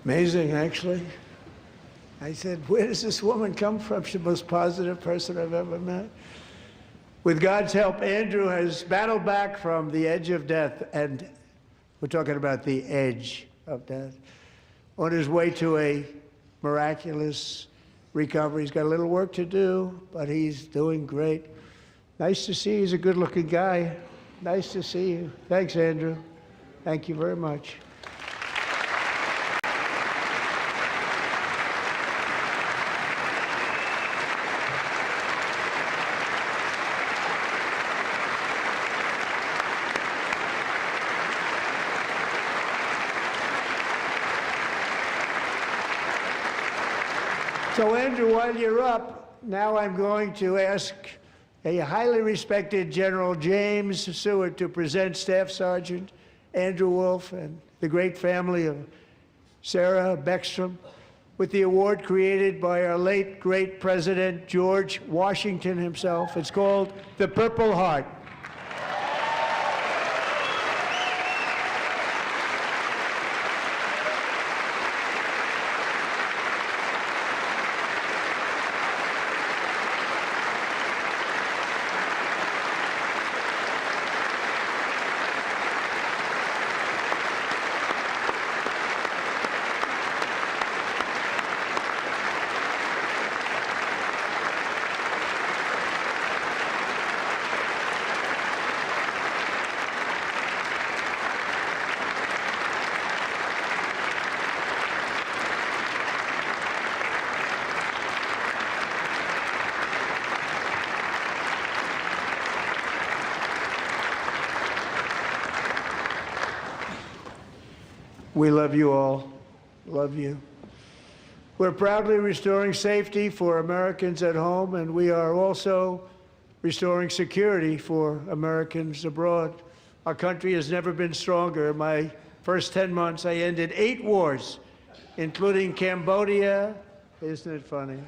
Amazing, actually. I said, where does this woman come from? She's the most positive person I've ever met. With God's help, Andrew has battled back from the edge of death, and we're talking about the edge of death, on his way to a miraculous recovery. He's got a little work to do, but he's doing great. Nice to see you. He's a good-looking guy. Nice to see you. Thanks, Andrew. Thank you very much. So, Andrew, while you're up, now I'm going to ask a highly respected General James Seward to present Staff Sergeant Andrew Wolf and the great family of Sarah Beckstrom with the award created by our late, great President George Washington himself. It's called the Purple Heart. We love you all. Love you. We're proudly restoring safety for Americans at home, and we are also restoring security for Americans abroad. Our country has never been stronger. My first 10 months, I ended 8 wars, including Cambodia. Isn't it funny?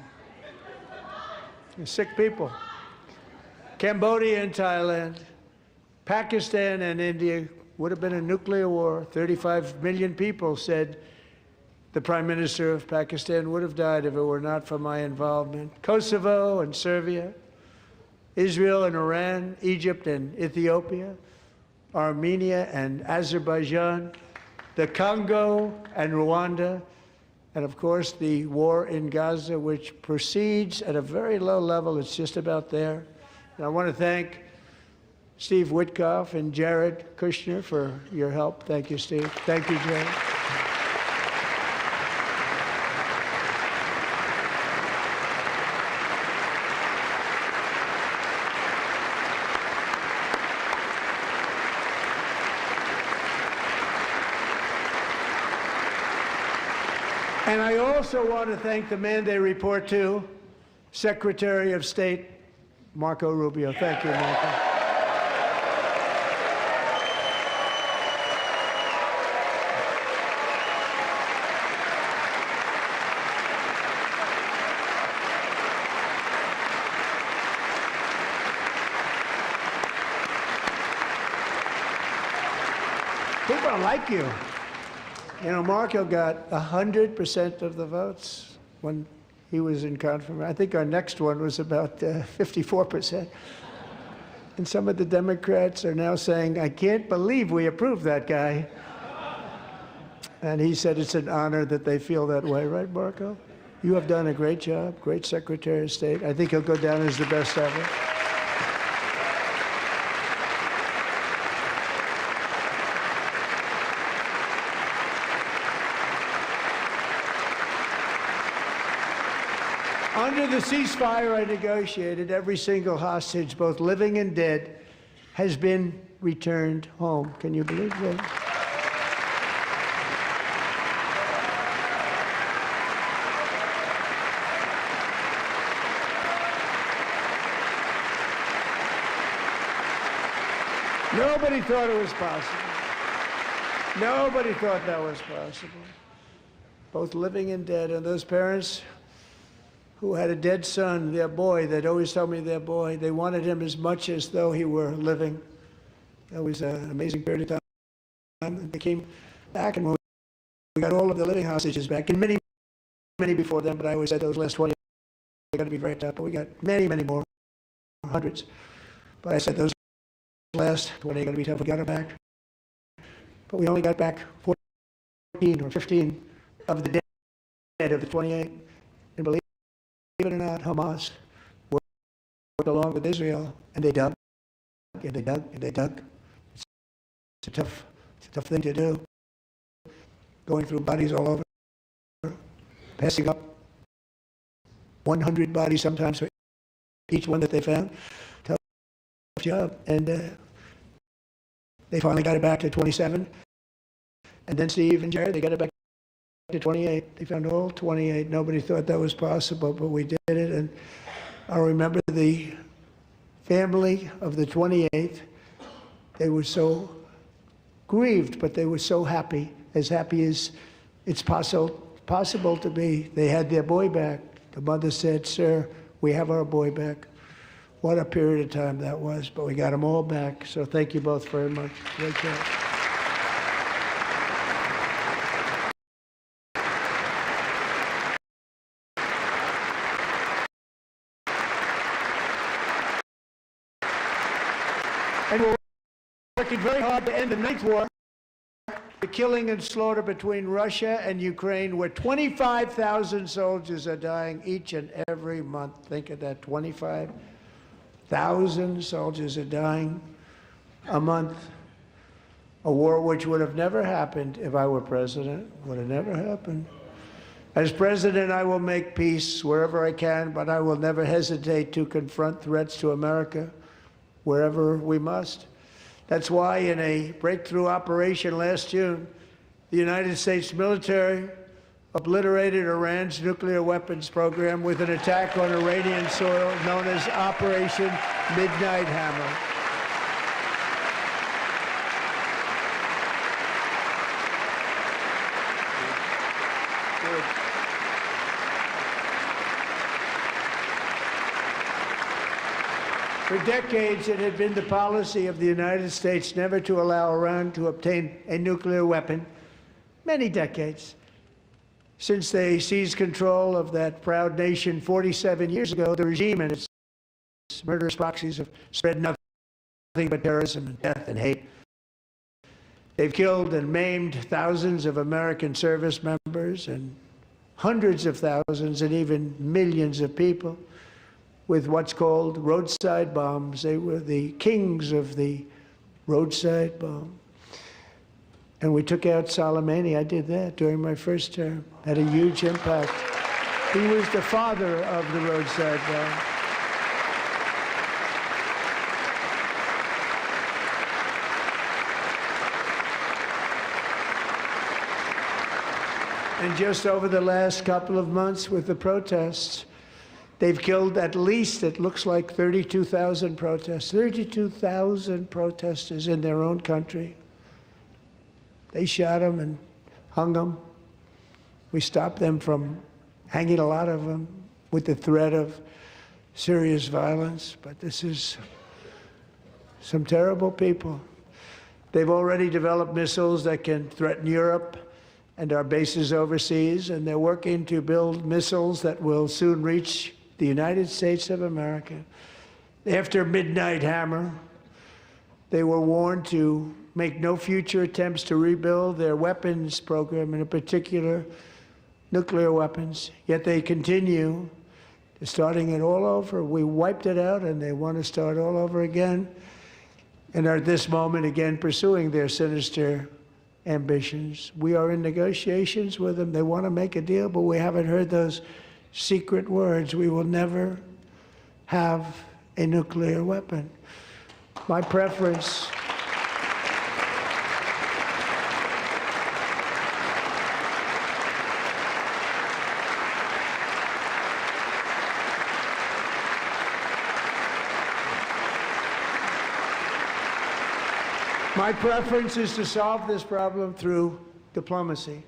Sick people. Cambodia and Thailand, Pakistan and India. Would have been a nuclear war. 35 million people said the Prime Minister of Pakistan would have died if it were not for my involvement. Kosovo and Serbia, Israel and Iran, Egypt and Ethiopia, Armenia and Azerbaijan, the Congo and Rwanda, and of course the war in Gaza, which proceeds at a very low level. It's just about there. And I want to thank Steve Witkoff and Jared Kushner for your help. Thank you, Steve. Thank you, Jared. And I also want to thank the man they report to, Secretary of State Marco Rubio. Thank you, Marco. People don't like you. You know, Marco got 100% of the votes when he was in confirmation. I think our next one was about 54%. And some of the Democrats are now saying, I can't believe we approved that guy. And he said it's an honor that they feel that way, right, Marco? You have done a great job, great Secretary of State. I think he'll go down as the best ever. Under the ceasefire I negotiated, every single hostage, both living and dead, has been returned home. Can you believe that? Nobody thought it was possible. Nobody thought that was possible. Both living and dead, and those parents who had a dead son, their boy, they'd always tell me their boy, they wanted him as much as though he were living. That was an amazing period of time. They came back, and when we got all of the living hostages back, and many, many before them, but I always said those last 20 are going to be very tough, but we got many, many more, hundreds. But I said those last 20 are going to be tough. We got them back. But we only got back 14 or 15 of the dead of the 28. And believe it or not, Hamas worked along with Israel, and they dug, and they dug, and they dug. It's a tough thing to do. Going through bodies all over, passing up 100 bodies sometimes for each one that they found. Tough job. And they finally got it back to 27. And then Steve and Jared, they got it back to 28. They found all 28. Nobody thought that was possible, but we did it. And I remember the family of the 28th. They were so grieved, but they were so happy as it's possible to be. They had their boy back. The mother said, "Sir, we have our boy back." What a period of time that was, but we got them all back. So thank you both very much. Great job. And we're working very hard to end the ninth war, the killing and slaughter between Russia and Ukraine, where 25,000 soldiers are dying each and every month. Think of that, 25,000 soldiers are dying a month. A war which would have never happened if I were president, would have never happened. As president, I will make peace wherever I can, but I will never hesitate to confront threats to America wherever we must. That's why in a breakthrough operation last June, the United States military obliterated Iran's nuclear weapons program with an attack on Iranian soil known as Operation Midnight Hammer. Good. For decades, it had been the policy of the United States never to allow Iran to obtain a nuclear weapon. Many decades. Since they seized control of that proud nation 47 years ago, the regime and its murderous proxies have spread nothing but terrorism and death and hate. They've killed and maimed thousands of American service members and hundreds of thousands and even millions of people with what's called roadside bombs. They were the kings of the roadside bomb. And we took out Soleimani. I did that during my first term. Had a huge impact. He was the father of the roadside bomb. And just over the last couple of months with the protests, they've killed at least, it looks like, 32,000 protesters. 32,000 protesters in their own country. They shot them and hung them. We stopped them from hanging a lot of them with the threat of serious violence. But this is some terrible people. They've already developed missiles that can threaten Europe and our bases overseas, and they're working to build missiles that will soon reach the United States of America. After Midnight Hammer, they were warned to make no future attempts to rebuild their weapons program, and in particular, nuclear weapons. Yet they continue, starting it all over. We wiped it out, and they want to start all over again, and are at this moment again pursuing their sinister ambitions. We are in negotiations with them. They want to make a deal, but we haven't heard those secret words. We will never have a nuclear weapon. My preference is to solve this problem through diplomacy.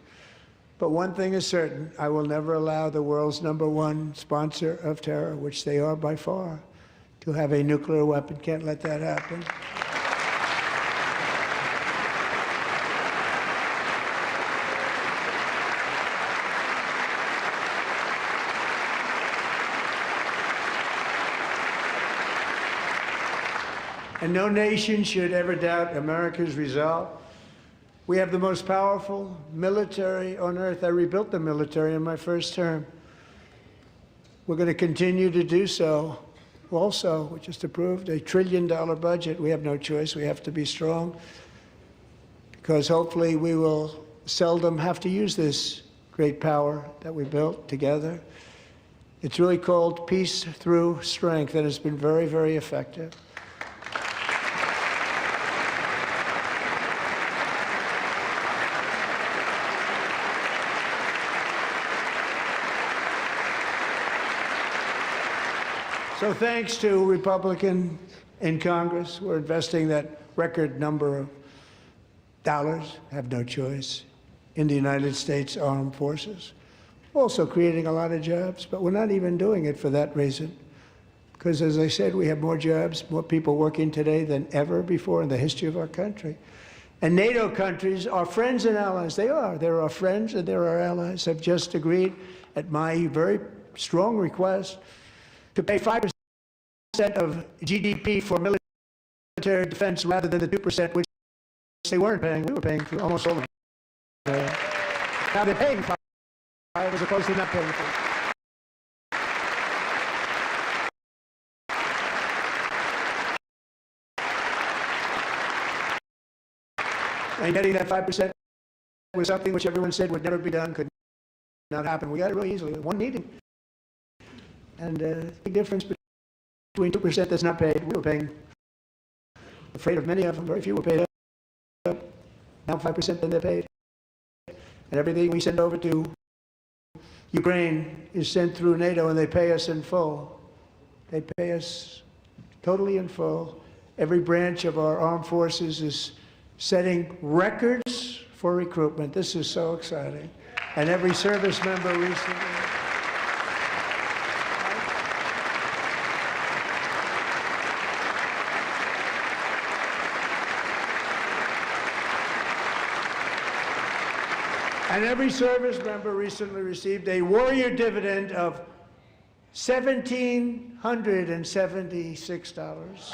But one thing is certain, I will never allow the world's #1 sponsor of terror, which they are by far, to have a nuclear weapon. Can't let that happen. And no nation should ever doubt America's resolve. We have the most powerful military on earth. I rebuilt the military in my first term. We're going to continue to do so. Also, we just approved a $1 trillion budget. We have no choice. We have to be strong, because hopefully we will seldom have to use this great power that we built together. It's really called peace through strength, and it's been very, very effective. So thanks to Republicans in Congress, we're investing that record number of dollars, have no choice, in the United States Armed Forces. Also creating a lot of jobs, but we're not even doing it for that reason. Because as I said, we have more jobs, more people working today than ever before in the history of our country. And NATO countries are friends and allies. They are. They're our friends and they're our allies. Have just agreed, at my very strong request, to pay 5% of GDP for military defense rather than the 2%, which they weren't paying. We were paying for almost all of it. Now they're paying 5% as opposed to not paying 5%. And getting that 5% was something which everyone said would never be done, could not happen. We got it really easily. One meeting. And the big difference between 2% that's not paid, we were paying, afraid of many of them, very few were paid up. Now 5% then they're paid. And everything we send over to Ukraine is sent through NATO, and they pay us in full. They pay us totally in full. Every branch of our armed forces is setting records for recruitment. This is so exciting. And every service member recently. And every service member recently received a warrior dividend of $1,776.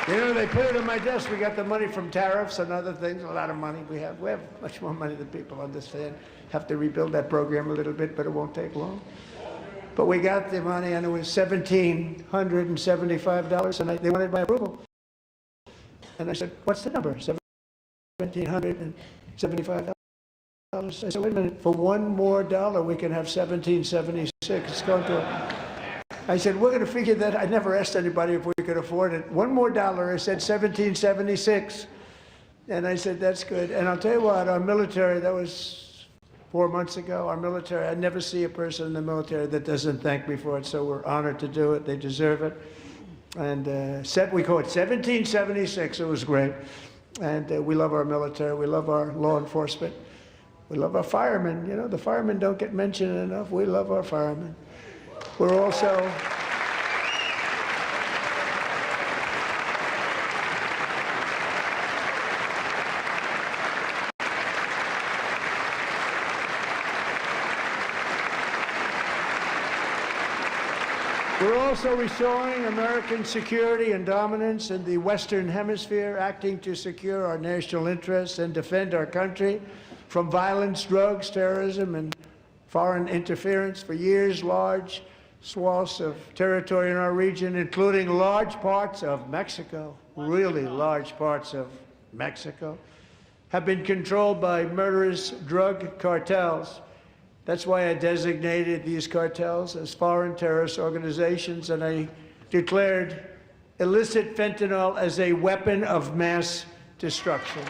You know, they put it on my desk. We got the money from tariffs and other things, a lot of money we have. We have much more money than people understand. Have to rebuild that program a little bit, but it won't take long. But we got the money, and it was $1,775, and they wanted my approval. And I said, what's the number? $1,775. I said, wait a minute, for $1 more we can have $1,776. It's going to... I said, we're going to figure that. I never asked anybody if we could afford it. $1 more, I said $1,776. And I said, that's good. And I'll tell you what, our military, that was 4 months ago, our military, I never see a person in the military that doesn't thank me for it, so we're honored to do it. They deserve it. And we call it 1776. It was great. And we love our military. We love our law enforcement. We love our firemen. You know, the firemen don't get mentioned enough. We love our firemen. We're also... We're also restoring American security and dominance in the Western Hemisphere, acting to secure our national interests and defend our country from violence, drugs, terrorism, and foreign interference. For years, large swaths of territory in our region, including large parts of Mexico, really large parts of Mexico, have been controlled by murderous drug cartels. That's why I designated these cartels as foreign terrorist organizations, and I declared illicit fentanyl as a weapon of mass destruction.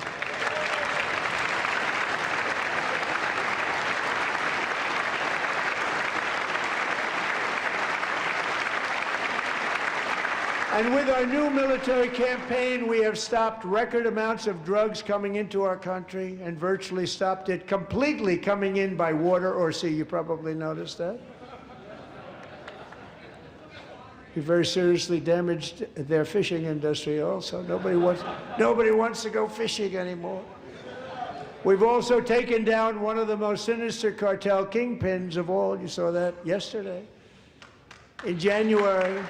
And with our new military campaign, we have stopped record amounts of drugs coming into our country and virtually stopped it completely coming in by water or sea. You probably noticed that. We very seriously damaged their fishing industry also. Nobody wants to go fishing anymore. We've also taken down one of the most sinister cartel kingpins of all. You saw that yesterday. In January,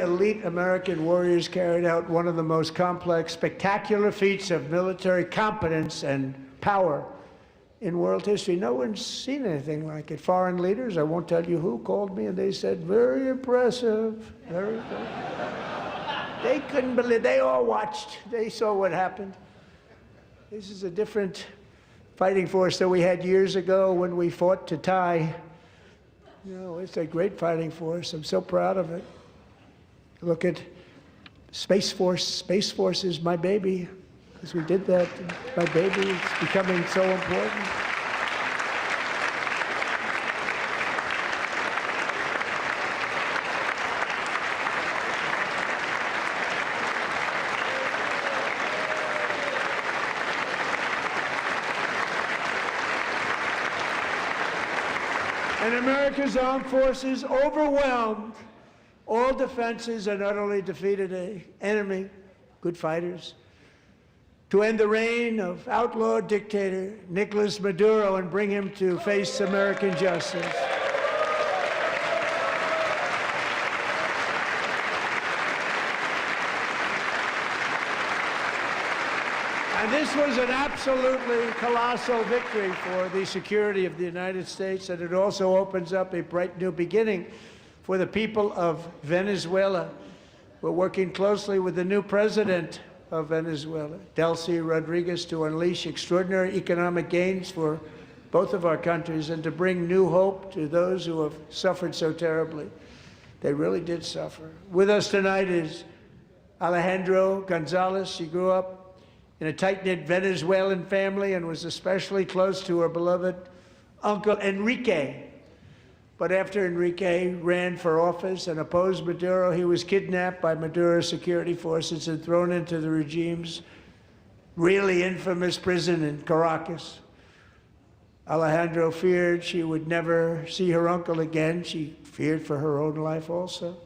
elite American warriors carried out one of the most complex, spectacular feats of military competence and power in world history. No one's seen anything like it. Foreign leaders, I won't tell you who, called me and they said, very impressive, very good. They couldn't believe, they all watched, they saw what happened. This is a different fighting force that we had years ago when we fought to tie. You know, it's a great fighting force. I'm so proud of it. Look at Space Force. Space Force is my baby, because we did that. My baby is becoming so important. And America's armed forces overwhelmed all defenses and utterly defeated an enemy, good fighters, to end the reign of outlaw dictator Nicolas Maduro and bring him to face American justice. And this was an absolutely colossal victory for the security of the United States, and it also opens up a bright new beginning for the people of Venezuela. We're working closely with the new president of Venezuela, Delcy Rodriguez, to unleash extraordinary economic gains for both of our countries and to bring new hope to those who have suffered so terribly. They really did suffer. With us tonight is Alejandro Gonzalez. She grew up in a tight-knit Venezuelan family and was especially close to her beloved uncle Enrique. But after Enrique ran for office and opposed Maduro, he was kidnapped by Maduro's security forces and thrown into the regime's really infamous prison in Caracas. Alejandro feared she would never see her uncle again. She feared for her own life also.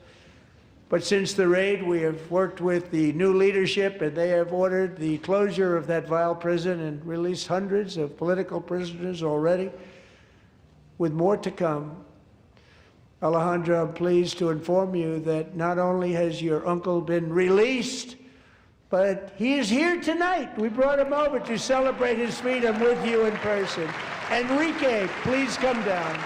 But since the raid, we have worked with the new leadership, and they have ordered the closure of that vile prison and released hundreds of political prisoners already, with more to come. Alejandro, I'm pleased to inform you that not only has your uncle been released, but he is here tonight. We brought him over to celebrate his freedom with you in person. Enrique, please come down.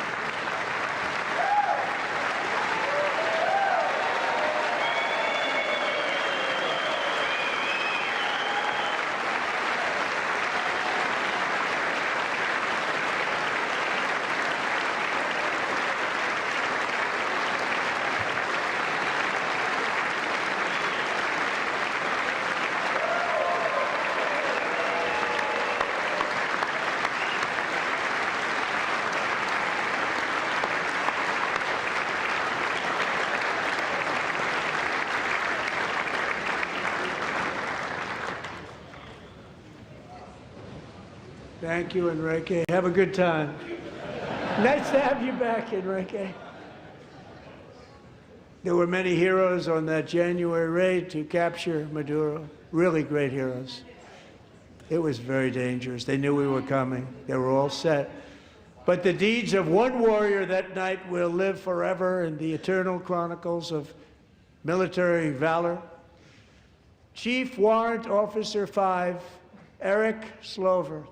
Thank you, Enrique. Have a good time. Nice to have you back, Enrique. There were many heroes on that January raid to capture Maduro, really great heroes. It was very dangerous. They knew we were coming. They were all set. But the deeds of one warrior that night will live forever in the eternal chronicles of military valor. Chief Warrant Officer 5, Eric Slover,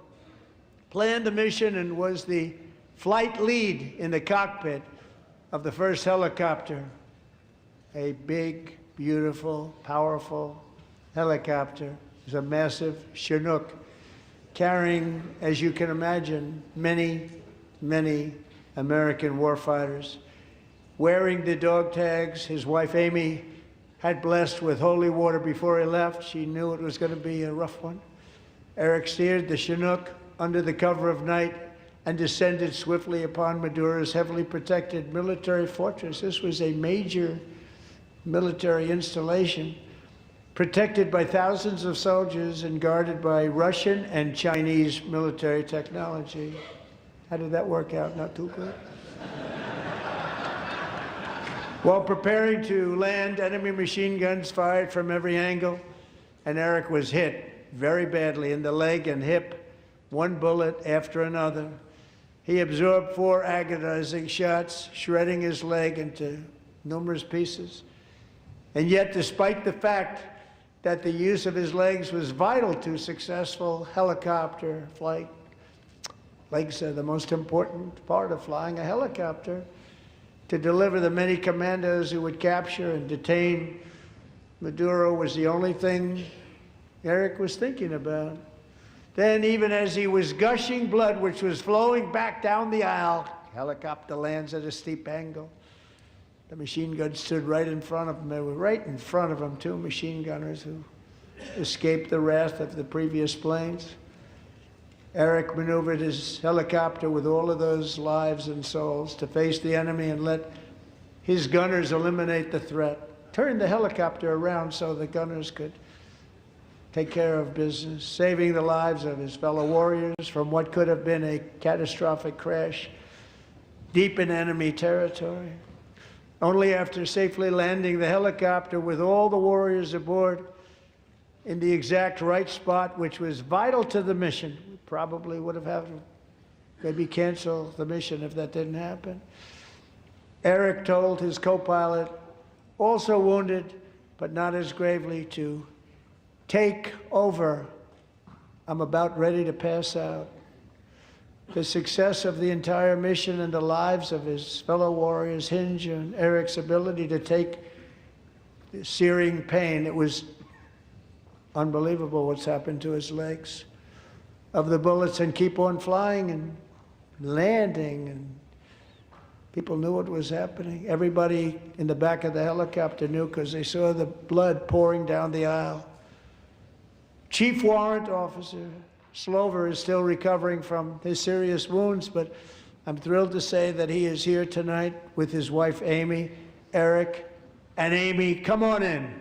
planned the mission and was the flight lead in the cockpit of the first helicopter, a big, beautiful, powerful helicopter. It was a massive Chinook carrying, as you can imagine, many, many American warfighters. Wearing the dog tags his wife Amy had blessed with holy water before he left. She knew it was going to be a rough one. Eric steered the Chinook under the cover of night and descended swiftly upon Maduro's heavily protected military fortress. This was a major military installation, protected by thousands of soldiers and guarded by Russian and Chinese military technology. How did that work out? Not too good. While preparing to land, enemy machine guns fired from every angle, and Eric was hit very badly in the leg and hip, one bullet after another. He absorbed 4 agonizing shots, shredding his leg into numerous pieces. And yet, despite the fact that the use of his legs was vital to successful helicopter flight, legs are the most important part of flying a helicopter, to deliver the many commandos who would capture and detain Maduro was the only thing Eric was thinking about. Then, even as he was gushing blood, which was flowing back down the aisle, helicopter lands at a steep angle. The machine gun stood right in front of him. They were right in front of him, 2 machine gunners who escaped the wrath of the previous planes. Eric maneuvered his helicopter with all of those lives and souls to face the enemy and let his gunners eliminate the threat. Turned the helicopter around so the gunners could take care of business, saving the lives of his fellow warriors from what could have been a catastrophic crash deep in enemy territory. Only after safely landing the helicopter with all the warriors aboard in the exact right spot, which was vital to the mission, we probably would have had to maybe cancel the mission if that didn't happen. Eric told his co-pilot, also wounded, but not as gravely, to take over. I'm about ready to pass out. The success of the entire mission and the lives of his fellow warriors hinge on Eric's ability to take the searing pain. It was unbelievable what's happened to his legs of the bullets and keep on flying and landing and People knew what was happening. Everybody in the back of the helicopter knew because they saw the blood pouring down the aisle. Chief Warrant Officer Slover is still recovering from his serious wounds, but I'm thrilled to say that he is here tonight with his wife, Amy. Eric and Amy, come on in.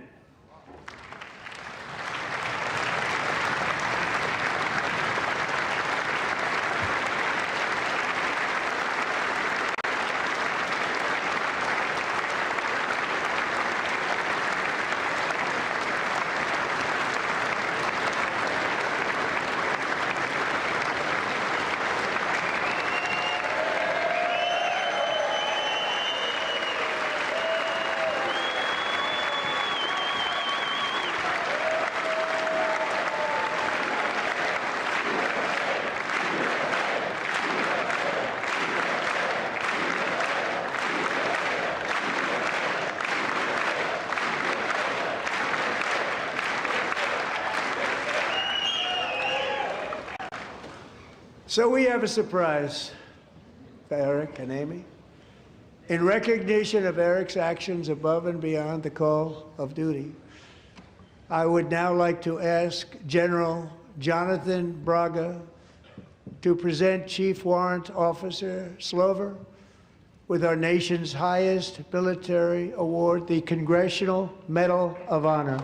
So we have a surprise for Eric and Amy. In recognition of Eric's actions above and beyond the call of duty, I would now like to ask General Jonathan Braga to present Chief Warrant Officer Slover with our nation's highest military award, the Congressional Medal of Honor.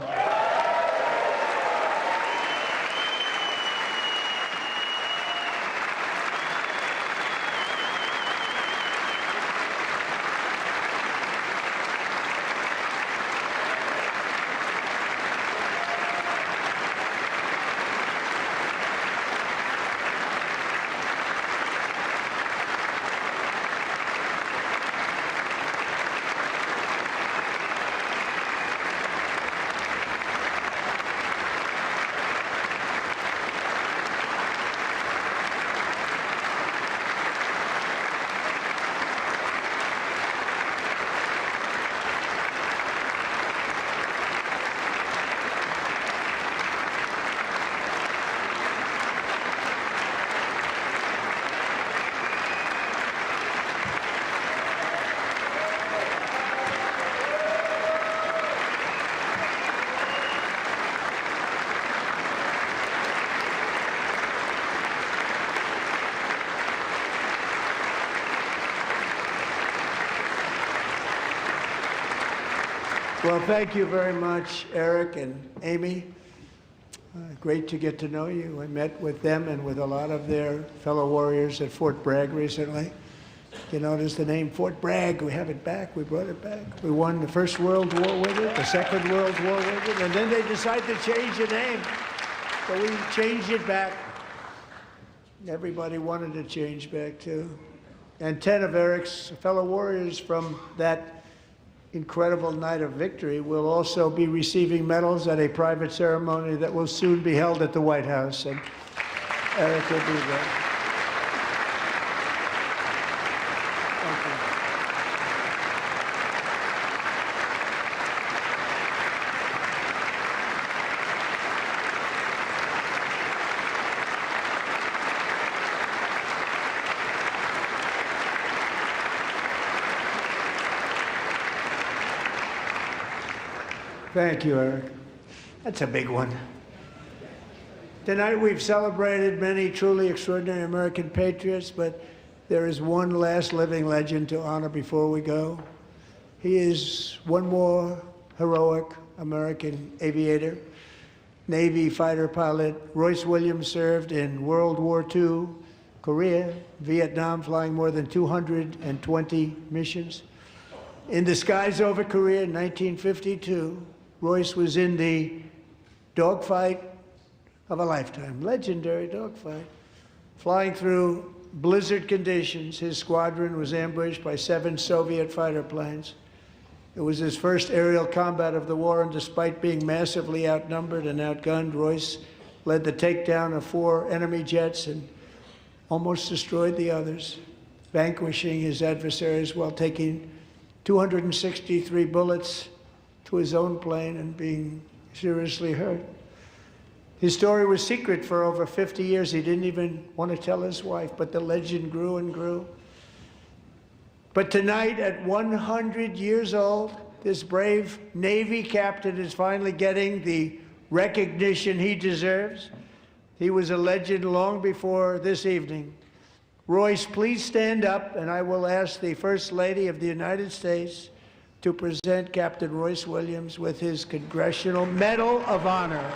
Well, thank you very much, Eric and Amy. Great to get to know you. I met with them and with a lot of their fellow warriors at Fort Bragg recently. You notice the name Fort Bragg, we have it back, we brought it back. We won the First World War with it, the Second World War with it, and then they decided to change the name. So we changed it back. Everybody wanted to change back too. And 10 of Eric's fellow warriors from that incredible night of victory will also be receiving medals at a private ceremony that will soon be held at the White House. And Eric will be there. Thank you. Thank you, Eric. That's a big one. Tonight we've celebrated many truly extraordinary American patriots, but there is one last living legend to honor before we go. He is one more heroic American aviator, Navy fighter pilot. Royce Williams served in World War II, Korea, Vietnam, flying more than 220 missions. In the skies over Korea in 1952, Royce was in the dogfight of a lifetime, legendary dogfight. Flying through blizzard conditions, his squadron was ambushed by 7 Soviet fighter planes. It was his first aerial combat of the war, and despite being massively outnumbered and outgunned, Royce led the takedown of 4 enemy jets and almost destroyed the others, vanquishing his adversaries while taking 263 bullets to his own plane and being seriously hurt. His story was secret for over 50 years. He didn't even want to tell his wife, but the legend grew and grew. But tonight, at 100 years old, this brave Navy captain is finally getting the recognition he deserves. He was a legend long before this evening. Royce, please stand up, and I will ask the First Lady of the United States to present Captain Royce Williams with his Congressional Medal of Honor.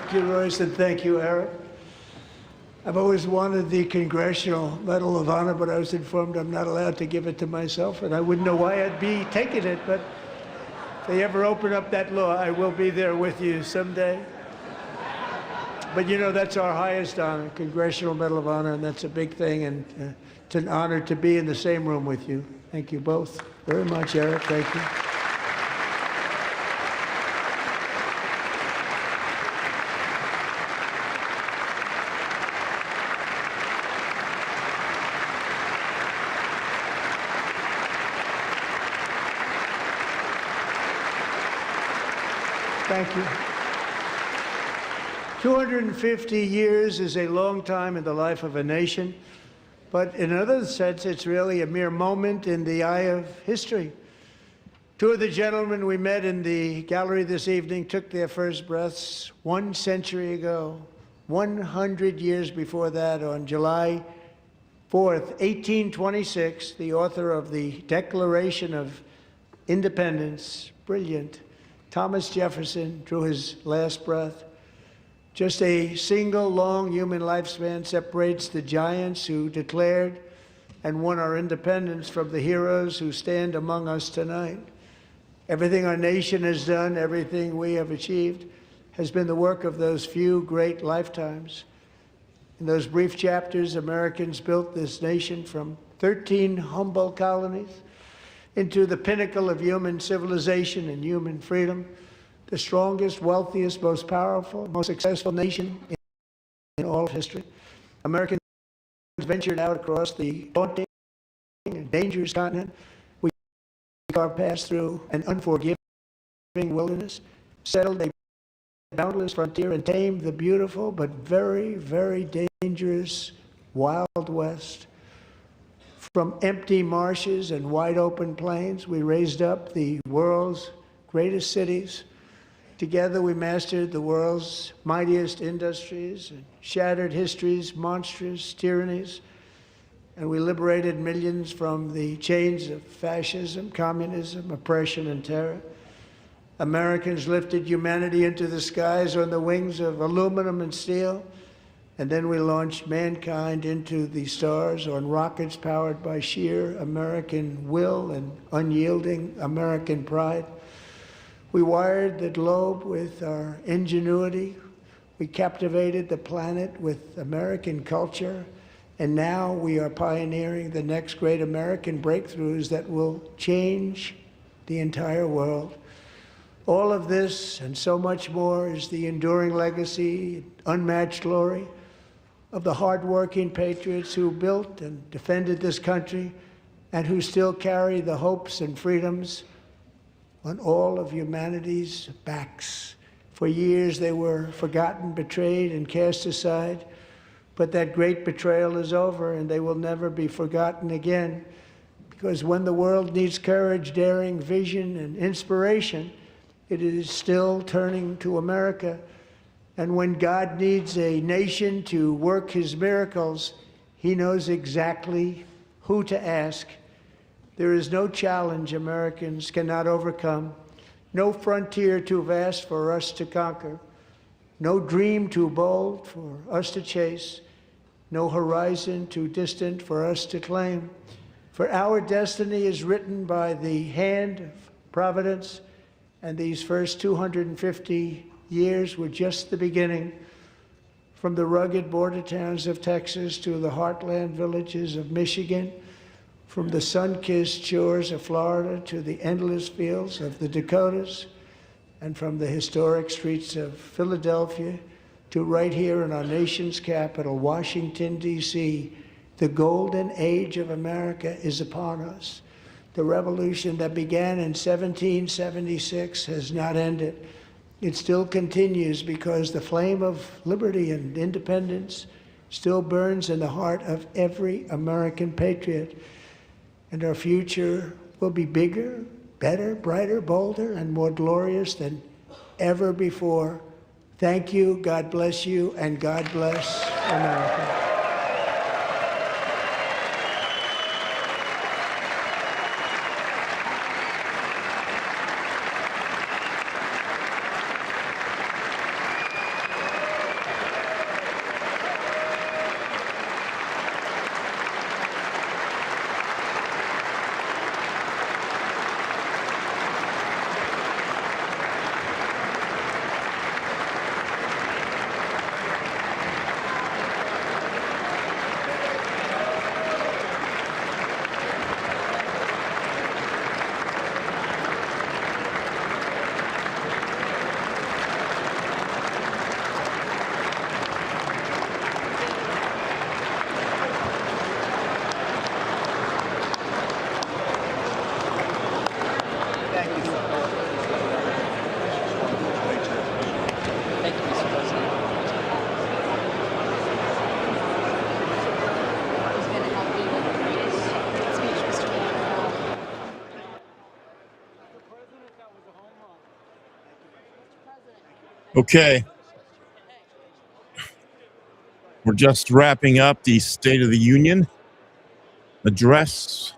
Thank you, Royce, and thank you, Eric. I've always wanted the Congressional Medal of Honor, but I was informed I'm not allowed to give it to myself, and I wouldn't know why I'd be taking it, but if they ever open up that law, I will be there with you someday. But you know, that's our highest honor, Congressional Medal of Honor, and that's a big thing, and it's an honor to be in the same room with you. Thank you both very much, Eric. Thank you. Thank you. 250 years is a long time in the life of a nation, but in another sense, it's really a mere moment in the eye of history. Two of the gentlemen we met in the gallery this evening took their first breaths 1 century ago, 100 years before that, on July 4th, 1826, the author of the Declaration of Independence, brilliant, Thomas Jefferson, drew his last breath. Just a single long human lifespan separates the giants who declared and won our independence from the heroes who stand among us tonight. Everything our nation has done, everything we have achieved, has been the work of those few great lifetimes. In those brief chapters, Americans built this nation from 13 humble colonies into the pinnacle of human civilization and human freedom, the strongest, wealthiest, most powerful, most successful nation in all of history. Americans ventured out across the daunting and dangerous continent. We carved past through an unforgiving wilderness, settled a boundless frontier, and tamed the beautiful but very, very dangerous Wild West. From empty marshes and wide open plains, we raised up the world's greatest cities. Together, we mastered the world's mightiest industries and shattered history's monstrous tyrannies. And we liberated millions from the chains of fascism, communism, oppression, and terror. Americans lifted humanity into the skies on the wings of aluminum and steel. And then we launched mankind into the stars on rockets powered by sheer American will and unyielding American pride. We wired the globe with our ingenuity. We captivated the planet with American culture. And now we are pioneering the next great American breakthroughs that will change the entire world. All of this and so much more is the enduring legacy, unmatched glory of the hardworking patriots who built and defended this country and who still carry the hopes and freedoms on all of humanity's backs. For years they were forgotten, betrayed, and cast aside, but that great betrayal is over and they will never be forgotten again, because when the world needs courage, daring, vision, and inspiration, it is still turning to America. And when God needs a nation to work his miracles, he knows exactly who to ask. There is no challenge Americans cannot overcome, no frontier too vast for us to conquer, no dream too bold for us to chase, no horizon too distant for us to claim. For our destiny is written by the hand of providence, and these first 250 years were just the beginning. From the rugged border towns of Texas to the heartland villages of Michigan, from the sun-kissed shores of Florida to the endless fields of the Dakotas, and from the historic streets of Philadelphia to right here in our nation's capital, Washington, D.C., the golden age of America is upon us. The revolution that began in 1776 has not ended. It still continues because the flame of liberty and independence still burns in the heart of every American patriot. And our future will be bigger, better, brighter, bolder, and more glorious than ever before. Thank you, God bless you, and God bless America. Okay. We're just wrapping up the State of the Union address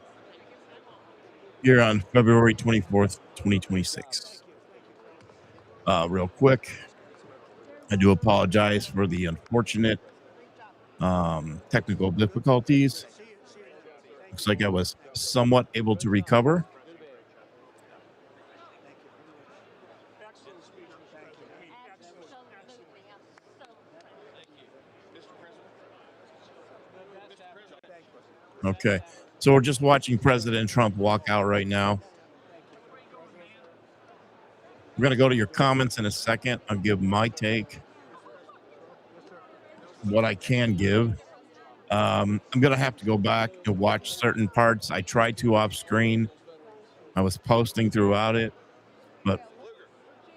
here on February 24th, 2026. Real quick, I do apologize for the unfortunate technical difficulties. Looks like I was somewhat able to recover. Okay, so we're just watching President Trump walk out right now. We're going to go to your comments in a second. I'll give my take, what I can give. I'm going to have to go back and watch certain parts. I tried to off screen. I was posting throughout it, but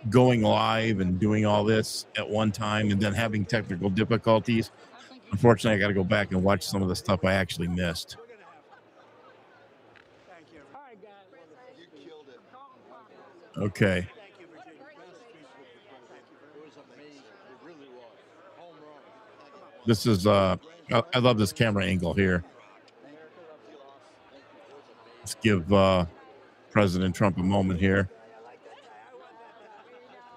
going live and doing all this at one time and then having technical difficulties. Unfortunately, I got to go back and watch some of the stuff I actually missed. Okay. This is, I love this camera angle here. Let's give President Trump a moment here.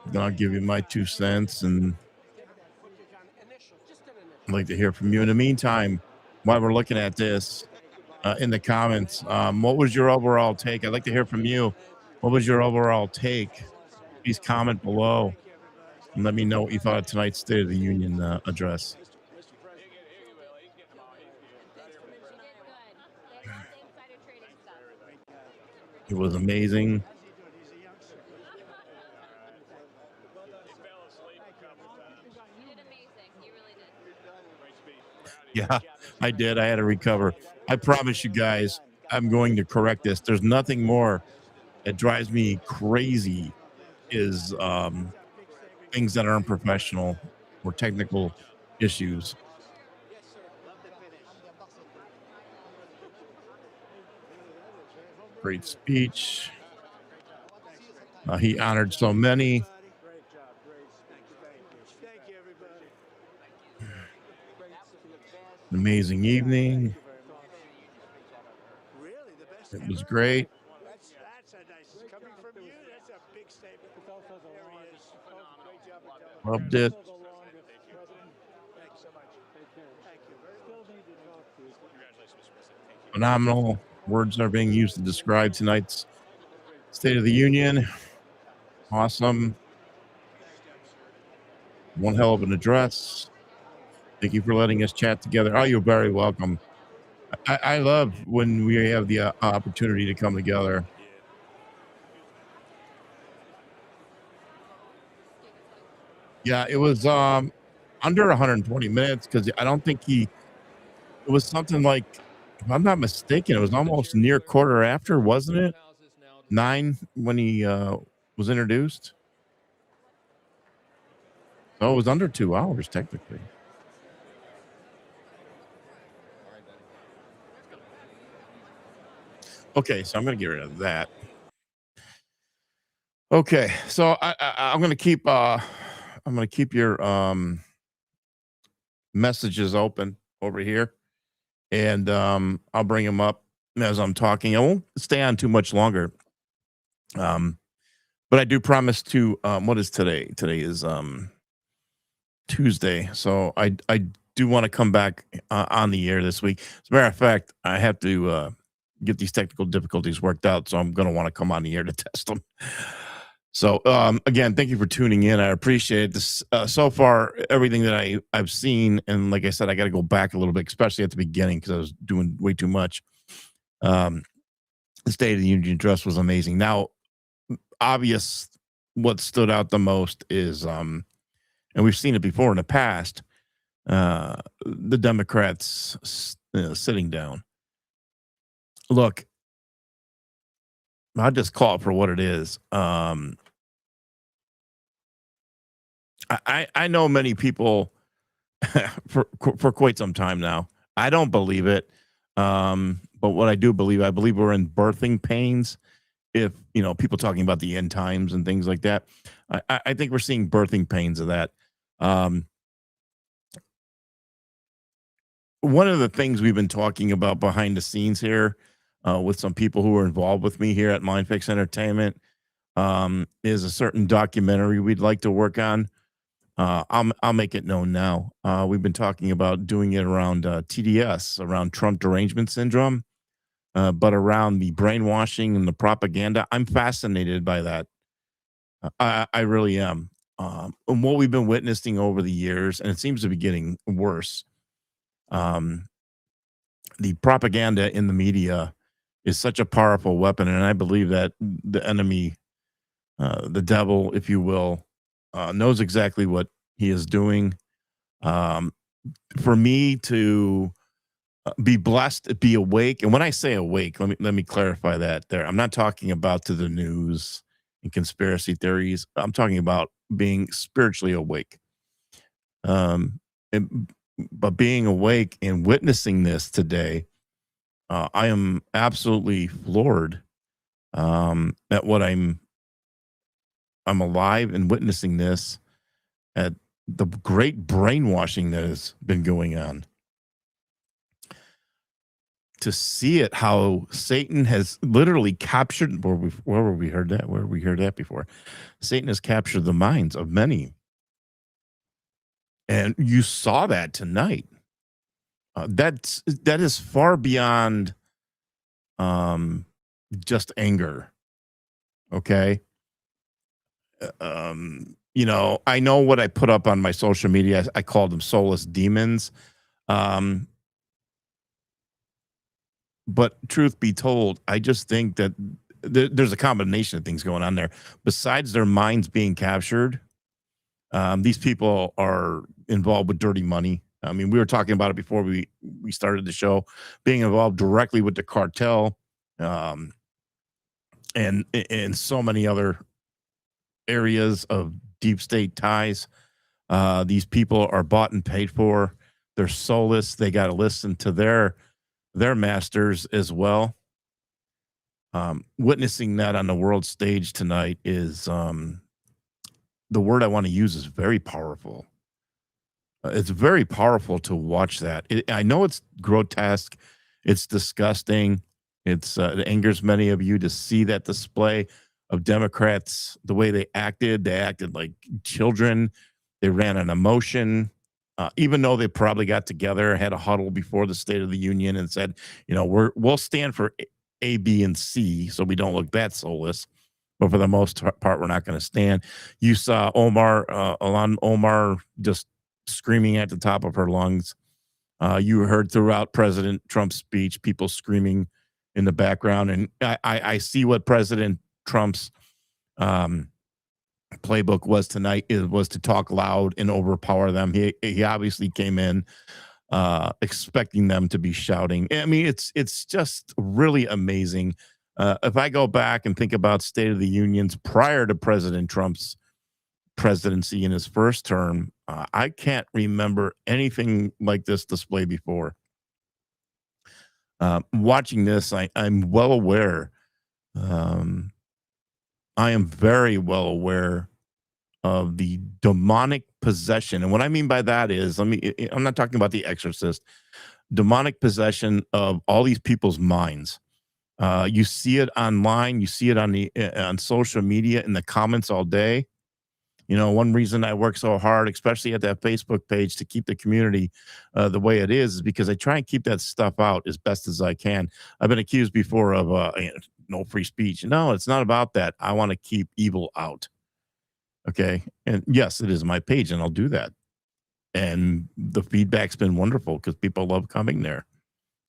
Then I'll give you my 2 cents, and I'd like to hear from you. In the meantime, while we're looking at this, in the comments, what was your overall take? I'd like to hear from you. What was your overall take? Please comment below and let me know what you thought of tonight's State of the Union address. It was amazing. Yeah, I did. I had to recover. I promise you guys, I'm going to correct this. There's nothing more that drives me crazy is things that are unprofessional or technical issues. Great speech. He honored so many. Amazing evening. It was great. Loved it. Phenomenal. Words are being used to describe tonight's State of the Union. Awesome. One hell of an address. Thank you for letting us chat together. Oh, you're very welcome. I love when we have the opportunity to come together. Yeah, it was under 120 minutes because I don't think it was something like, if I'm not mistaken, it was almost near quarter after, wasn't it? 9 when he was introduced. So it was under 2 hours technically. Okay, so I'm gonna get rid of that. Okay, so I'm gonna keep your messages open over here, and I'll bring them up as I'm talking. I won't stay on too much longer. But I do promise to what is today? Today is Tuesday. So I do want to come back on the air this week. As a matter of fact, I have to get these technical difficulties worked out, so I'm going to want to come on the air to test them. So again, thank you for tuning in. I appreciate this. So far, everything that I've seen, and like I said, I got to go back a little bit, especially at the beginning because I was doing way too much. The State of the Union address was amazing. Now, obvious, what stood out the most is, and we've seen it before in the past, the Democrats sitting down. Look, I'll just call it for what it is. I know many people for quite some time now. I don't believe it, but what I do believe, I believe we're in birthing pains. If people talking about the end times and things like that, I think we're seeing birthing pains of that. One of the things we've been talking about behind the scenes here, with some people who are involved with me here at MindFix Entertainment, is a certain documentary we'd like to work on. I'll make it known now. We've been talking about doing it around TDS, around Trump derangement syndrome, but around the brainwashing and the propaganda. I'm fascinated by that. I really am. And what we've been witnessing over the years, and it seems to be getting worse. The propaganda in the media is such a powerful weapon, and I believe that the enemy, the devil, if you will, knows exactly what he is doing. For me to be blessed, be awake, and when I say awake, let me clarify that. There, I'm not talking about to the news and conspiracy theories. I'm talking about being spiritually awake. And, but being awake and witnessing this today, I am absolutely floored at what I'm alive and witnessing this, at the great brainwashing that has been going on. to see it, how Satan has literally captured, where we heard that? Where we heard that before? Satan has captured the minds of many. And you saw that tonight. That is far beyond um, just anger. Okay. I know what I put up on my social media. I called them soulless demons. Um, but truth be told, I just think that there's a combination of things going on there. Besides their minds being captured, these people are involved with dirty money. I mean, we were talking about it before we started the show, being involved directly with the cartel, um, and so many other areas of deep state ties. These people are bought and paid for. They're soulless. They got to listen to their masters as well. Witnessing that on the world stage tonight is the word I want to use is very powerful. It's very powerful to watch that. I know it's grotesque, it's disgusting. It angers many of you to see that display of Democrats, the way they acted. They acted like children. They ran on emotion. Even though they probably got together, had a huddle before the State of the Union, and said, we'll stand for A, B, and C, so we don't look that soulless. But for the most part, we're not going to stand. You saw Ilhan Omar just screaming at the top of her lungs. You heard throughout President Trump's speech people screaming in the background, and I see what President Trump's playbook was tonight. It was to talk loud and overpower them. He obviously came in expecting them to be shouting. I mean, it's just really amazing. If I go back and think about State of the Unions prior to President Trump's presidency in his first term, I can't remember anything like this display before. Watching this, I'm well aware. I am very well aware of the demonic possession. And what I mean by that is, I'm not talking about The Exorcist, demonic possession of all these people's minds. You see it online, you see it on social media in the comments all day. One reason I work so hard, especially at that Facebook page, to keep the community the way it is because I try and keep that stuff out as best as I can. I've been accused before of no free speech. No, it's not about that. I want to keep evil out. Okay. And yes, it is my page, and I'll do that. And the feedback's been wonderful because people love coming there.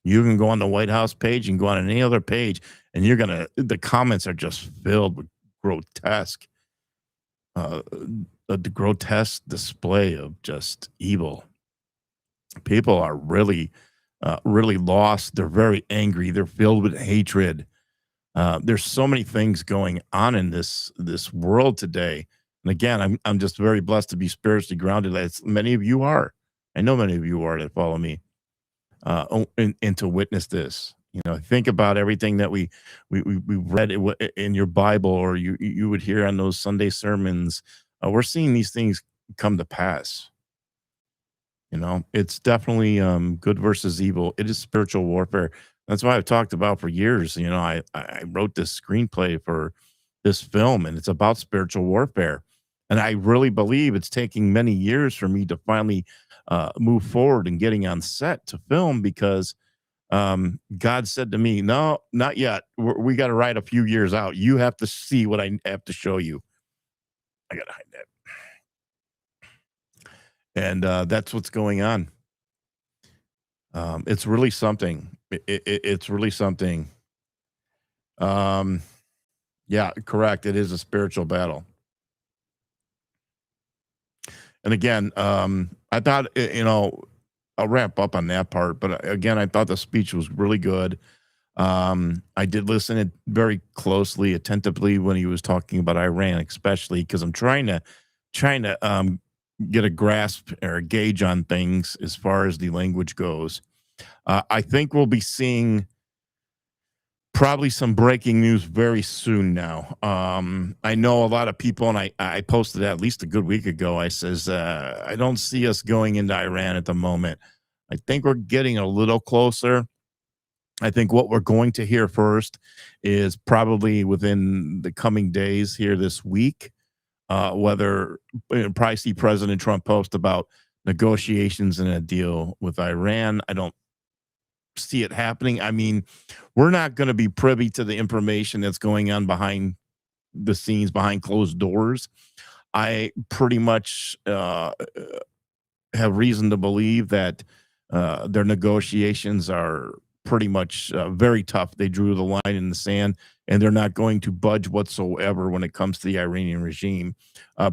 You can go on the White House page and go on any other page, and the comments are just filled with grotesque, the grotesque display of just evil. People are really, really lost. They're very angry. They're filled with hatred. There's so many things going on in this world today. And again, I'm just very blessed to be spiritually grounded, as many of you are. I know many of you are that follow me, and to witness this. Think about everything that we read in your Bible, or you would hear on those Sunday sermons. We're seeing these things come to pass. It's definitely good versus evil. It is spiritual warfare. That's why I've talked about for years. I wrote this screenplay for this film, and it's about spiritual warfare. And I really believe it's taking many years for me to finally move forward and getting on set to film, because God said to me, no, not yet. We got to write a few years out. You have to see what I have to show you. I got to hide that. And that's what's going on. It's really something. It's really something. Yeah, correct. It is a spiritual battle. And again, I thought, I'll wrap up on that part. But again, I thought the speech was really good. I did listen it very closely, attentively when he was talking about Iran, especially because I'm trying to get a grasp or a gauge on things as far as the language goes. I think we'll be seeing probably some breaking news very soon now. I know a lot of people, and I posted that at least a good week ago. I says, I don't see us going into Iran at the moment. I think we're getting a little closer. I think what we're going to hear first is probably within the coming days here this week, whether probably see President Trump post about negotiations and a deal with Iran. I don't see it happening. I mean, we're not going to be privy to the information that's going on behind the scenes, behind closed doors. I pretty much have reason to believe that their negotiations are pretty much very tough. They drew the line in the sand, and they're not going to budge whatsoever when it comes to the Iranian regime.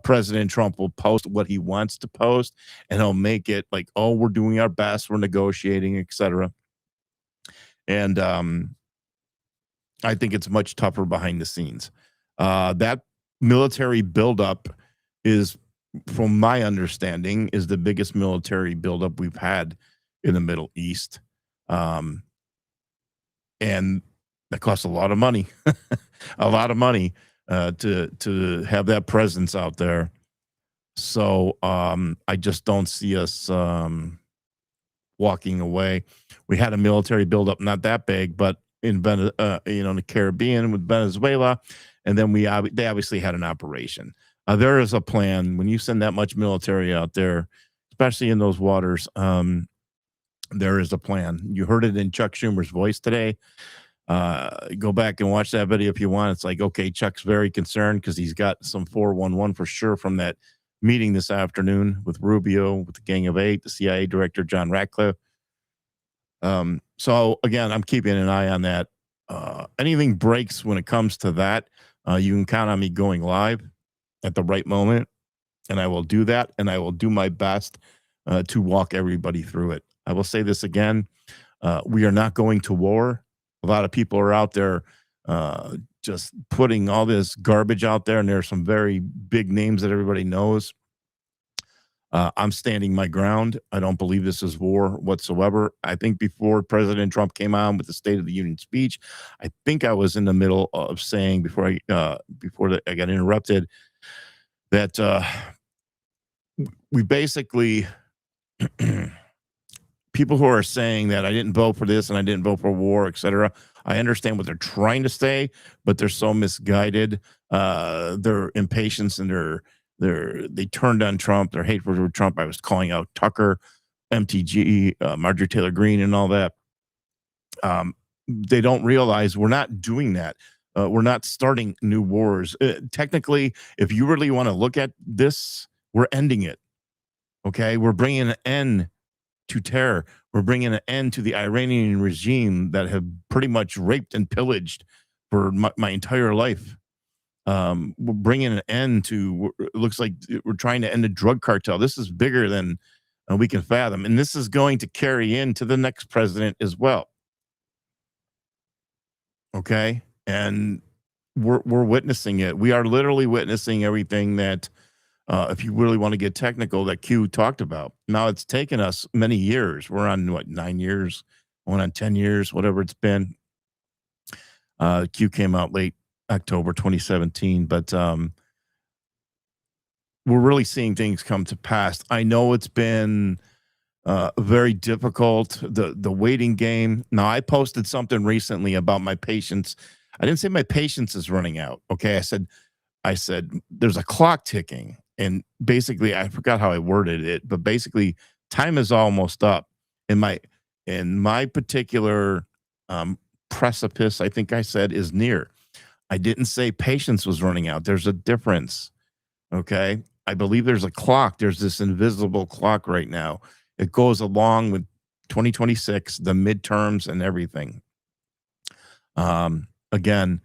President Trump will post what he wants to post, and he'll make it like, "Oh, we're doing our best, we're negotiating, etc." And I think it's much tougher behind the scenes. That military buildup is, from my understanding, is the biggest military buildup we've had in the Middle East. Um, and that costs a lot of money, a lot of money to have that presence out there. So I just don't see us walking away. We had a military buildup, not that big, but in in the Caribbean with Venezuela, and then they obviously had an operation. There is a plan when you send that much military out there, especially in those waters. There is a plan. You heard it in Chuck Schumer's voice today. Go back and watch that video if you want. It's like, okay, Chuck's very concerned because he's got some 411 for sure from that meeting this afternoon with Rubio, with the Gang of Eight, the CIA director, John Ratcliffe. So again, I'm keeping an eye on that. Anything breaks when it comes to that, you can count on me going live at the right moment, and I will do that, and I will do my best to walk everybody through it. I will say this again. We are not going to war. A lot of people are out there just putting all this garbage out there, and there are some very big names that everybody knows. I'm standing my ground. I don't believe this is war whatsoever. I think before President Trump came on with the State of the Union speech, I think I was in the middle of saying before I got interrupted that we basically people who are saying that I didn't vote for this and I didn't vote for war, etc. I understand what they're trying to say, but they're so misguided. Their impatience and they turned on Trump. Their hatred for Trump. I was calling out Tucker, MTG, Marjorie Taylor Greene, and all that. They don't realize we're not doing that. We're not starting new wars. Technically, if you really want to look at this, we're ending it. Okay, we're bringing an end to terror. We're bringing an end to the Iranian regime that have pretty much raped and pillaged for my entire life. We're bringing an end to, it looks like we're trying to end a drug cartel. This is bigger than we can fathom. And this is going to carry into the next president as well. Okay. And we're witnessing it. We are literally witnessing everything that, if you really want to get technical, that Q talked about. Now it's taken us many years. We're on what, 9 years, going on 10 years, whatever it's been. Q came out late October 2017, but we're really seeing things come to pass. I know it's been very difficult, the waiting game. Now, I posted something recently about my patience. I didn't say my patience is running out. Okay, I said there's a clock ticking, and basically I forgot how I worded it, but basically time is almost up. In my particular precipice, I think I said, is near. I didn't say patience was running out. There's a difference. Okay. I believe there's a clock. There's this invisible clock right now. It goes along with 2026, the midterms and everything. Again,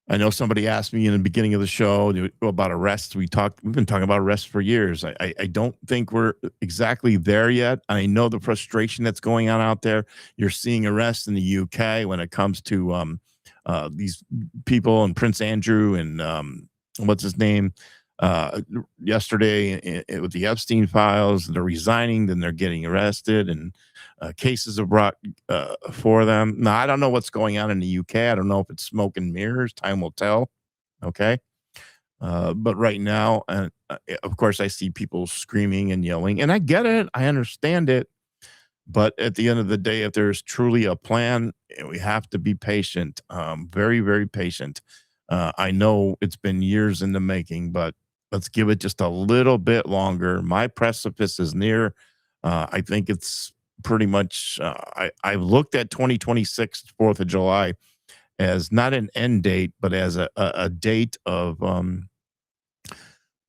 I know somebody asked me in the beginning of the show about arrests. We've been talking about arrests for years. I don't think we're exactly there yet. I know the frustration that's going on out there. You're seeing arrests in the UK when it comes to these people and Prince Andrew and what's his name yesterday with the Epstein files. They're resigning, then they're getting arrested, and cases are brought for them. Now, I don't know what's going on in the UK. I don't know if it's smoke and mirrors. Time will tell. Okay. But right now, of course, I see people screaming and yelling, and I get it. I understand it. But at the end of the day, if there's truly a plan, we have to be patient, very, very patient. I know it's been years in the making, but let's give it just a little bit longer. My precipice is near. I think it's pretty much, I've looked at 2026, 4th of July, as not an end date, but as a date of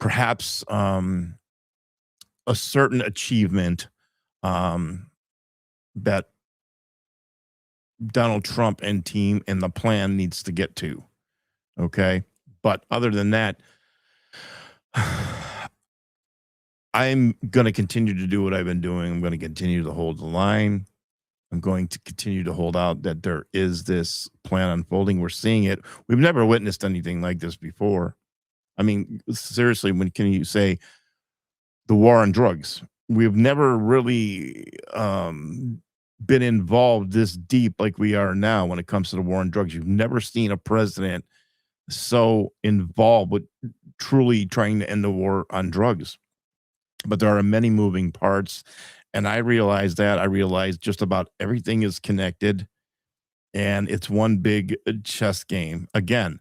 perhaps a certain achievement um, that Donald Trump and team and the plan needs to get to. Okay. But other than that, I'm going to continue to do what I've been doing. I'm going to continue to hold the line. I'm going to continue to hold out that there is this plan unfolding. We're seeing it. We've never witnessed anything like this before. I mean, seriously, when can you say the war on drugs? We've never really been involved this deep like we are now when it comes to the war on drugs. You've never seen a president so involved with truly trying to end the war on drugs. But there are many moving parts. And I realize that. I realize just about everything is connected and it's one big chess game. Again,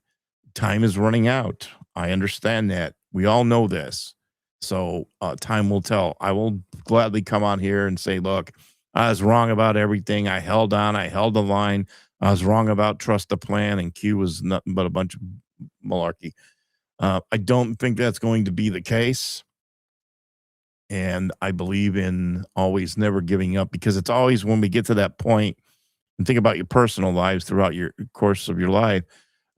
time is running out. I understand that. We all know this. So time will tell. I will gladly come on here and say, look, I was wrong about everything. I held on. I held the line. I was wrong about trust the plan, and Q was nothing but a bunch of malarkey. I don't think that's going to be the case. And I believe in always never giving up, because it's always when we get to that point, and think about your personal lives throughout your course of your life.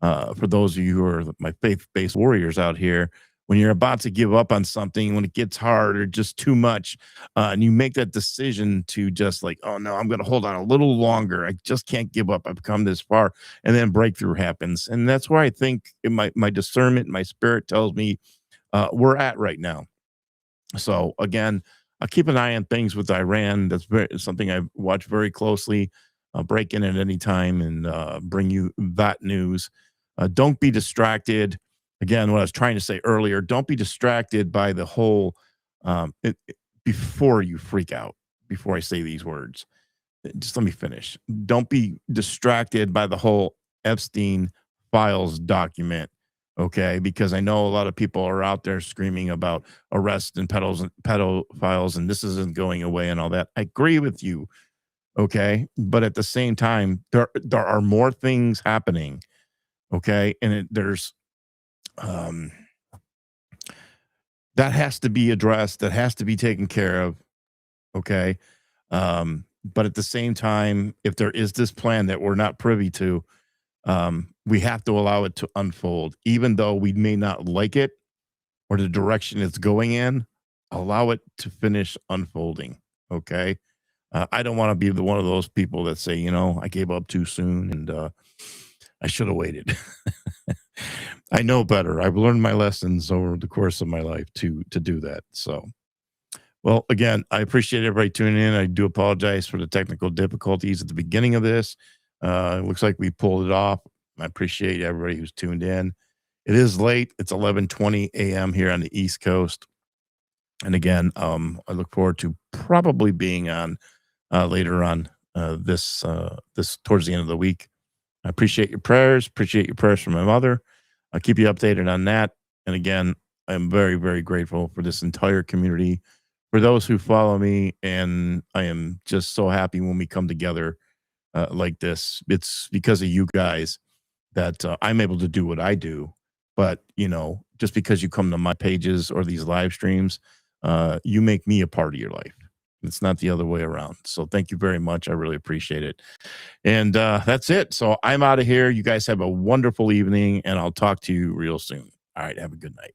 For those of you who are my faith-based warriors out here, when you're about to give up on something, when it gets hard or just too much, and you make that decision to just like, oh no, I'm going to hold on a little longer. I just can't give up. I've come this far, and then breakthrough happens, and that's where I think in my discernment, my spirit tells me we're at right now. So again, I'll keep an eye on things with Iran. That's something I watch very closely. I'll break in at any time and bring you that news. Don't be distracted. Again, what I was trying to say earlier, don't be distracted by the whole before you freak out, before I say these words. Just let me finish. Don't be distracted by the whole Epstein files document. Okay, because I know a lot of people are out there screaming about arrests and pedophiles, and this isn't going away and all that. I agree with you. Okay, but at the same time, there are more things happening. Okay, and there's um, that has to be addressed. That has to be taken care of. Okay, but at the same time, if there is this plan that we're not privy to, we have to allow it to unfold, even though we may not like it or the direction it's going in. Allow it to finish unfolding. Okay. I don't want to be one of those people that say, I gave up too soon and I should have waited. I know better. I've learned my lessons over the course of my life to do that. So, well, again, I appreciate everybody tuning in. I do apologize for the technical difficulties at the beginning of this. It looks like we pulled it off. I appreciate everybody who's tuned in. It is late. It's 11:20 a.m. here on the East Coast. And again, I look forward to probably being on later on this towards the end of the week. I appreciate your prayers. Appreciate your prayers for my mother. I'll keep you updated on that. And again, I'm very, very grateful for this entire community, for those who follow me. And I am just so happy when we come together like this. It's because of you guys that I'm able to do what I do. But, just because you come to my pages or these live streams, you make me a part of your life. It's not the other way around. So thank you very much. I really appreciate it. And that's it. So I'm out of here. You guys have a wonderful evening, and I'll talk to you real soon. All right. Have a good night.